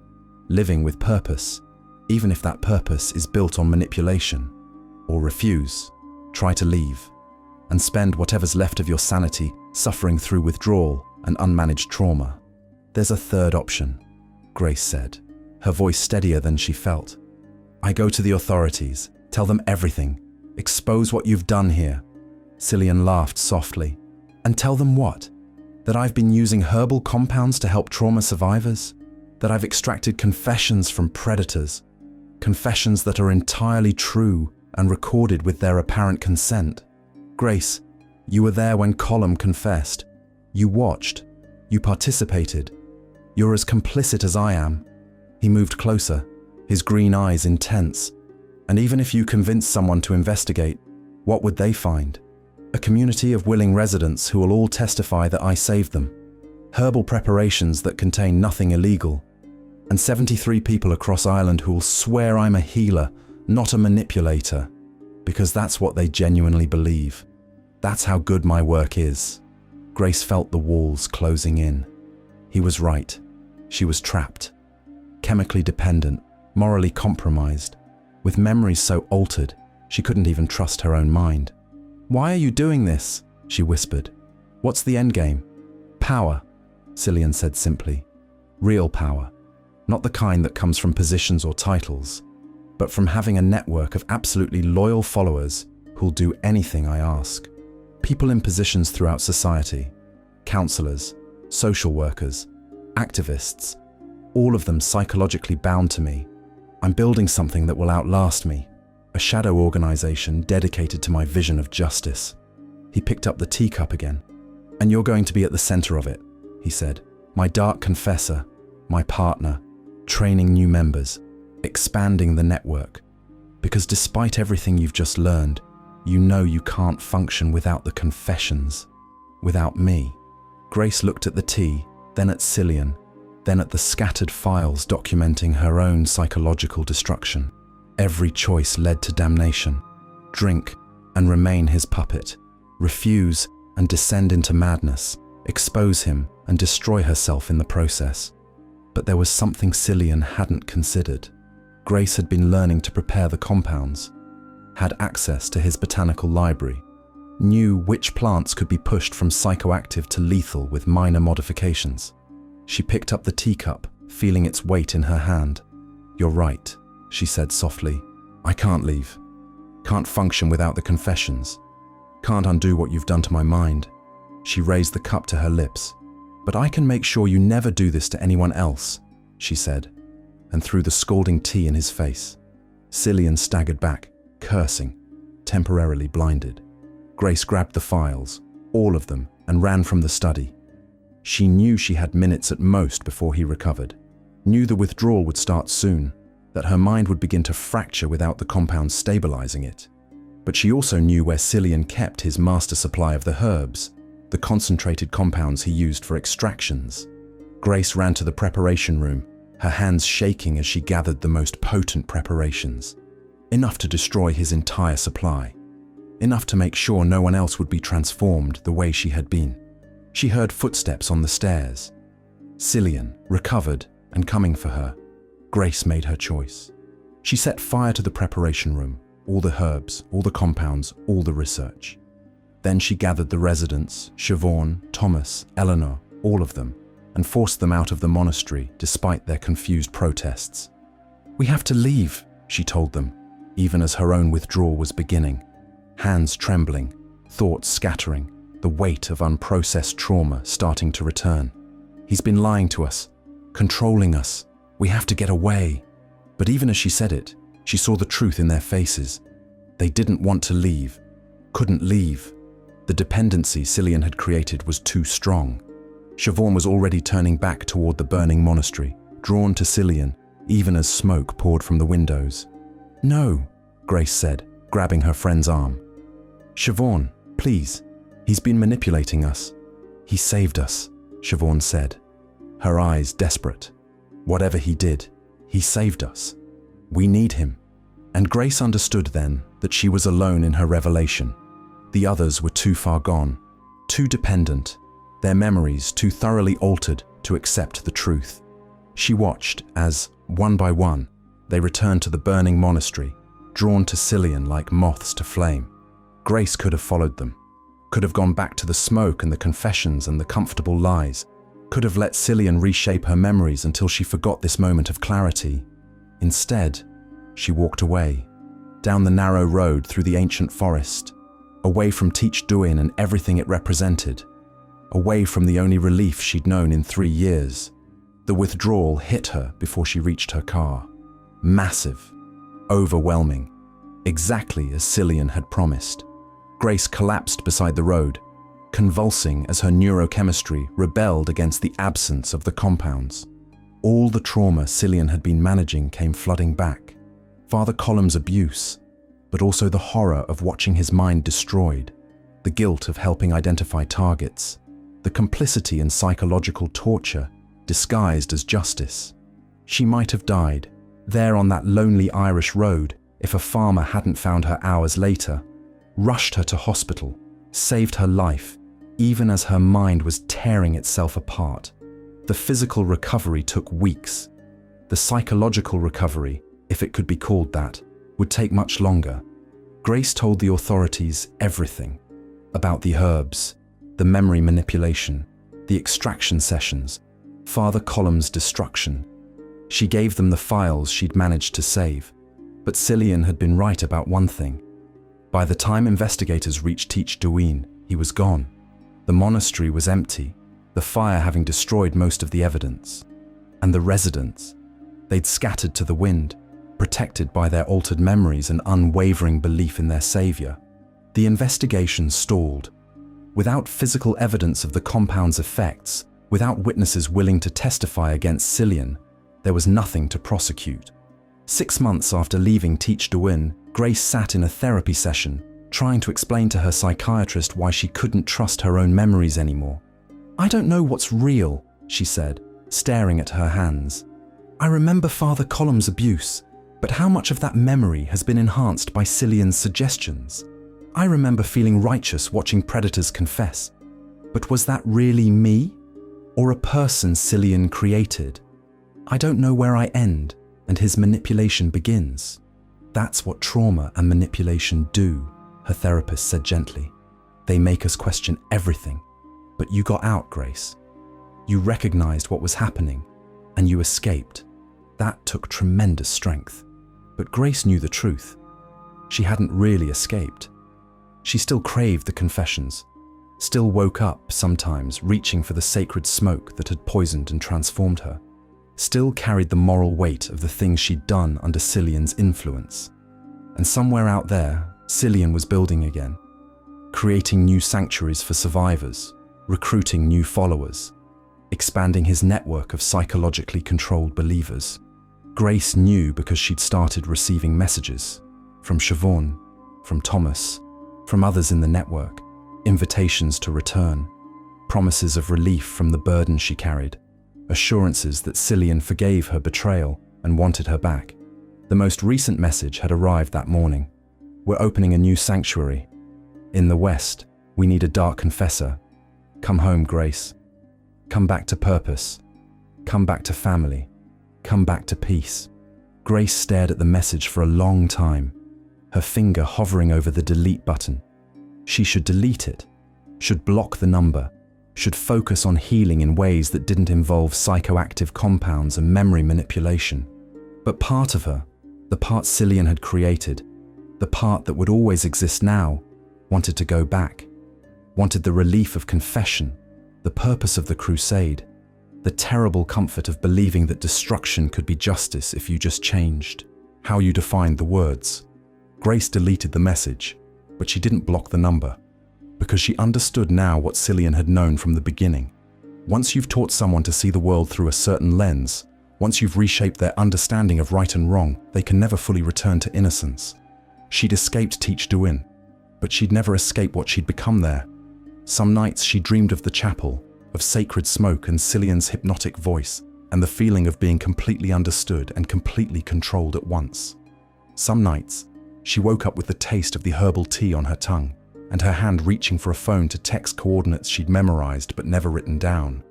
living with purpose, even if that purpose is built on manipulation. Or refuse, try to leave, and spend whatever's left of your sanity suffering through withdrawal and unmanaged trauma. There's a third option, Grace said, her voice steadier than she felt. I go to the authorities, tell them everything, expose what you've done here. Cillian laughed softly. And tell them what? That I've been using herbal compounds to help trauma survivors? That I've extracted confessions from predators? Confessions that are entirely true and recorded with their apparent consent? Grace, you were there when Colum confessed. You watched. You participated. You're as complicit as I am. He moved closer, his green eyes intense. And even if you convinced someone to investigate, what would they find? A community of willing residents who will all testify that I saved them. Herbal preparations that contain nothing illegal. And 73 people across Ireland who will swear I'm a healer, not a manipulator, because that's what they genuinely believe. That's how good my work is. Grace felt the walls closing in. He was right. She was trapped. Chemically dependent, morally compromised, with memories so altered she couldn't even trust her own mind. Why are you doing this? She whispered. What's the endgame? Power, Cillian said simply. Real power. Not the kind that comes from positions or titles, but from having a network of absolutely loyal followers who'll do anything I ask. People in positions throughout society, counselors, social workers, activists, all of them psychologically bound to me. I'm building something that will outlast me, a shadow organization dedicated to my vision of justice. He picked up the teacup again. And you're going to be at the center of it, he said. My dark confessor, my partner, training new members, expanding the network. Because despite everything you've just learned, you know you can't function without the confessions, without me. Grace looked at the tea, then at Cillian, then at the scattered files documenting her own psychological destruction. Every choice led to damnation. Drink and remain his puppet. Refuse and descend into madness. Expose him and destroy herself in the process. But there was something Cillian hadn't considered. Grace had been learning to prepare the compounds, had access to his botanical library, knew which plants could be pushed from psychoactive to lethal with minor modifications. She picked up the teacup, feeling its weight in her hand. You're right, she said softly. I can't leave. Can't function without the confessions. Can't undo what you've done to my mind. She raised the cup to her lips. "But I can make sure you never do this to anyone else," she said, and threw the scalding tea in his face. Cillian staggered back, cursing, temporarily blinded. Grace grabbed the files, all of them, and ran from the study. She knew she had minutes at most before he recovered, knew the withdrawal would start soon, that her mind would begin to fracture without the compound stabilizing it. But she also knew where Cillian kept his master supply of the herbs, the concentrated compounds he used for extractions. Grace ran to the preparation room, her hands shaking as she gathered the most potent preparations. Enough to destroy his entire supply. Enough to make sure no one else would be transformed the way she had been. She heard footsteps on the stairs. Cillian, recovered and coming for her. Grace made her choice. She set fire to the preparation room, all the herbs, all the compounds, all the research. Then she gathered the residents, Siobhan, Thomas, Eleanor, all of them, and forced them out of the monastery despite their confused protests. "We have to leave," she told them, even as her own withdrawal was beginning. Hands trembling, thoughts scattering, the weight of unprocessed trauma starting to return. "He's been lying to us, controlling us. We have to get away." But even as she said it, she saw the truth in their faces. They didn't want to leave, couldn't leave. The dependency Cillian had created was too strong. Siobhan was already turning back toward the burning monastery, drawn to Cillian, even as smoke poured from the windows. "No," Grace said, grabbing her friend's arm. "Siobhan, please. He's been manipulating us." "He saved us," Siobhan said, her eyes desperate. "Whatever he did, he saved us. We need him." And Grace understood then that she was alone in her revelation. The others were too far gone, too dependent, their memories too thoroughly altered to accept the truth. She watched as, one by one, they returned to the burning monastery, drawn to Cillian like moths to flame. Grace could have followed them, could have gone back to the smoke and the confessions and the comfortable lies, could have let Cillian reshape her memories until she forgot this moment of clarity. Instead, she walked away, down the narrow road through the ancient forest, away from Teach Duin and everything it represented, away from the only relief she'd known in 3 years. The withdrawal hit her before she reached her car. Massive, overwhelming, exactly as Cillian had promised. Grace collapsed beside the road, convulsing as her neurochemistry rebelled against the absence of the compounds. All the trauma Cillian had been managing came flooding back. Father Colum's abuse, but also the horror of watching his mind destroyed, the guilt of helping identify targets, the complicity in psychological torture disguised as justice. She might have died, there on that lonely Irish road, if a farmer hadn't found her hours later, rushed her to hospital, saved her life, even as her mind was tearing itself apart. The physical recovery took weeks. The psychological recovery, if it could be called that, would take much longer. Grace told the authorities everything about the herbs, the memory manipulation, the extraction sessions, Father Colum's destruction. She gave them the files she'd managed to save. But Cillian had been right about one thing. By the time investigators reached Teach Duin, he was gone. The monastery was empty, the fire having destroyed most of the evidence. And the residents, they'd scattered to the wind, protected by their altered memories and unwavering belief in their savior. The investigation stalled. Without physical evidence of the compound's effects, without witnesses willing to testify against Cillian, there was nothing to prosecute. 6 months after leaving Teach Duin, Grace sat in a therapy session, trying to explain to her psychiatrist why she couldn't trust her own memories anymore. "I don't know what's real," she said, staring at her hands. "I remember Father Colum's abuse, but how much of that memory has been enhanced by Cillian's suggestions? I remember feeling righteous watching predators confess. But was that really me? Or a person Cillian created? I don't know where I end and his manipulation begins." "That's what trauma and manipulation do," her therapist said gently. "They make us question everything. But you got out, Grace. You recognized what was happening, and you escaped. That took tremendous strength." But Grace knew the truth. She hadn't really escaped. She still craved the confessions, still woke up sometimes reaching for the sacred smoke that had poisoned and transformed her, still carried the moral weight of the things she'd done under Cillian's influence. And somewhere out there, Cillian was building again, creating new sanctuaries for survivors, recruiting new followers, expanding his network of psychologically controlled believers. Grace knew because she'd started receiving messages from Siobhan, from Thomas, from others in the network, invitations to return, promises of relief from the burden she carried, assurances that Cillian forgave her betrayal and wanted her back. The most recent message had arrived that morning. We're opening a new sanctuary. In the West, we need a dark confessor. Come home, Grace. Come back to purpose. Come back to family. Come back to peace. Grace stared at the message for a long time, her finger hovering over the delete button. She should delete it, should block the number, should focus on healing in ways that didn't involve psychoactive compounds and memory manipulation. But part of her, the part Cillian had created, the part that would always exist now, wanted to go back, wanted the relief of confession, the purpose of the crusade, the terrible comfort of believing that destruction could be justice if you just changed how you defined the words. Grace deleted the message, but she didn't block the number, because she understood now what Cillian had known from the beginning. Once you've taught someone to see the world through a certain lens, once you've reshaped their understanding of right and wrong, they can never fully return to innocence. She'd escaped Teach Duin, but she'd never escaped what she'd become there. Some nights she dreamed of the chapel, of sacred smoke and Cillian's hypnotic voice, and the feeling of being completely understood and completely controlled at once. Some nights, she woke up with the taste of the herbal tea on her tongue, and her hand reaching for a phone to text coordinates she'd memorized but never written down.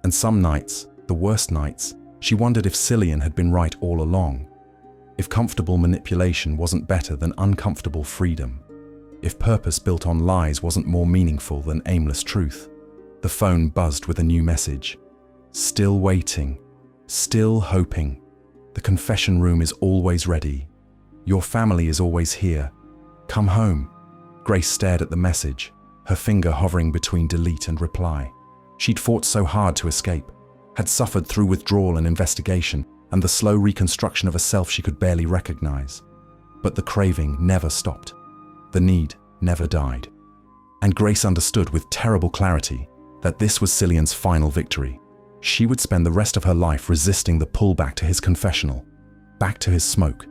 And some nights, the worst nights, she wondered if Cillian had been right all along. If comfortable manipulation wasn't better than uncomfortable freedom. If purpose built on lies wasn't more meaningful than aimless truth. The phone buzzed with a new message. Still waiting. Still hoping. The confession room is always ready. Your family is always here. Come home. Grace stared at the message, her finger hovering between delete and reply. She'd fought so hard to escape, had suffered through withdrawal and investigation, and the slow reconstruction of a self she could barely recognize. But the craving never stopped. The need never died. And Grace understood with terrible clarity that this was Cillian's final victory. She would spend the rest of her life resisting the pull back to his confessional, back to his smoke,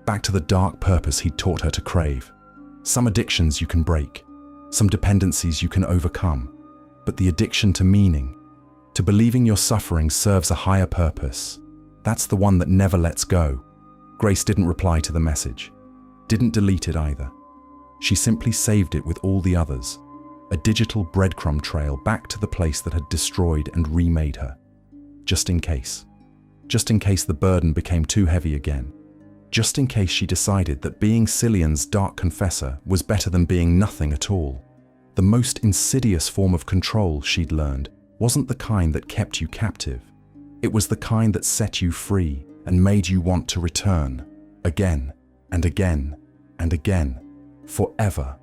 back to the dark purpose he'd taught her to crave. Some addictions you can break, some dependencies you can overcome, but the addiction to meaning, to believing your suffering serves a higher purpose, that's the one that never lets go. Grace didn't reply to the message, didn't delete it either. She simply saved it with all the others, a digital breadcrumb trail back to the place that had destroyed and remade her. Just in case the burden became too heavy again. Just in case she decided that being Cillian's dark confessor was better than being nothing at all. The most insidious form of control, she'd learned, wasn't the kind that kept you captive. It was the kind that set you free and made you want to return, again and again and again, forever.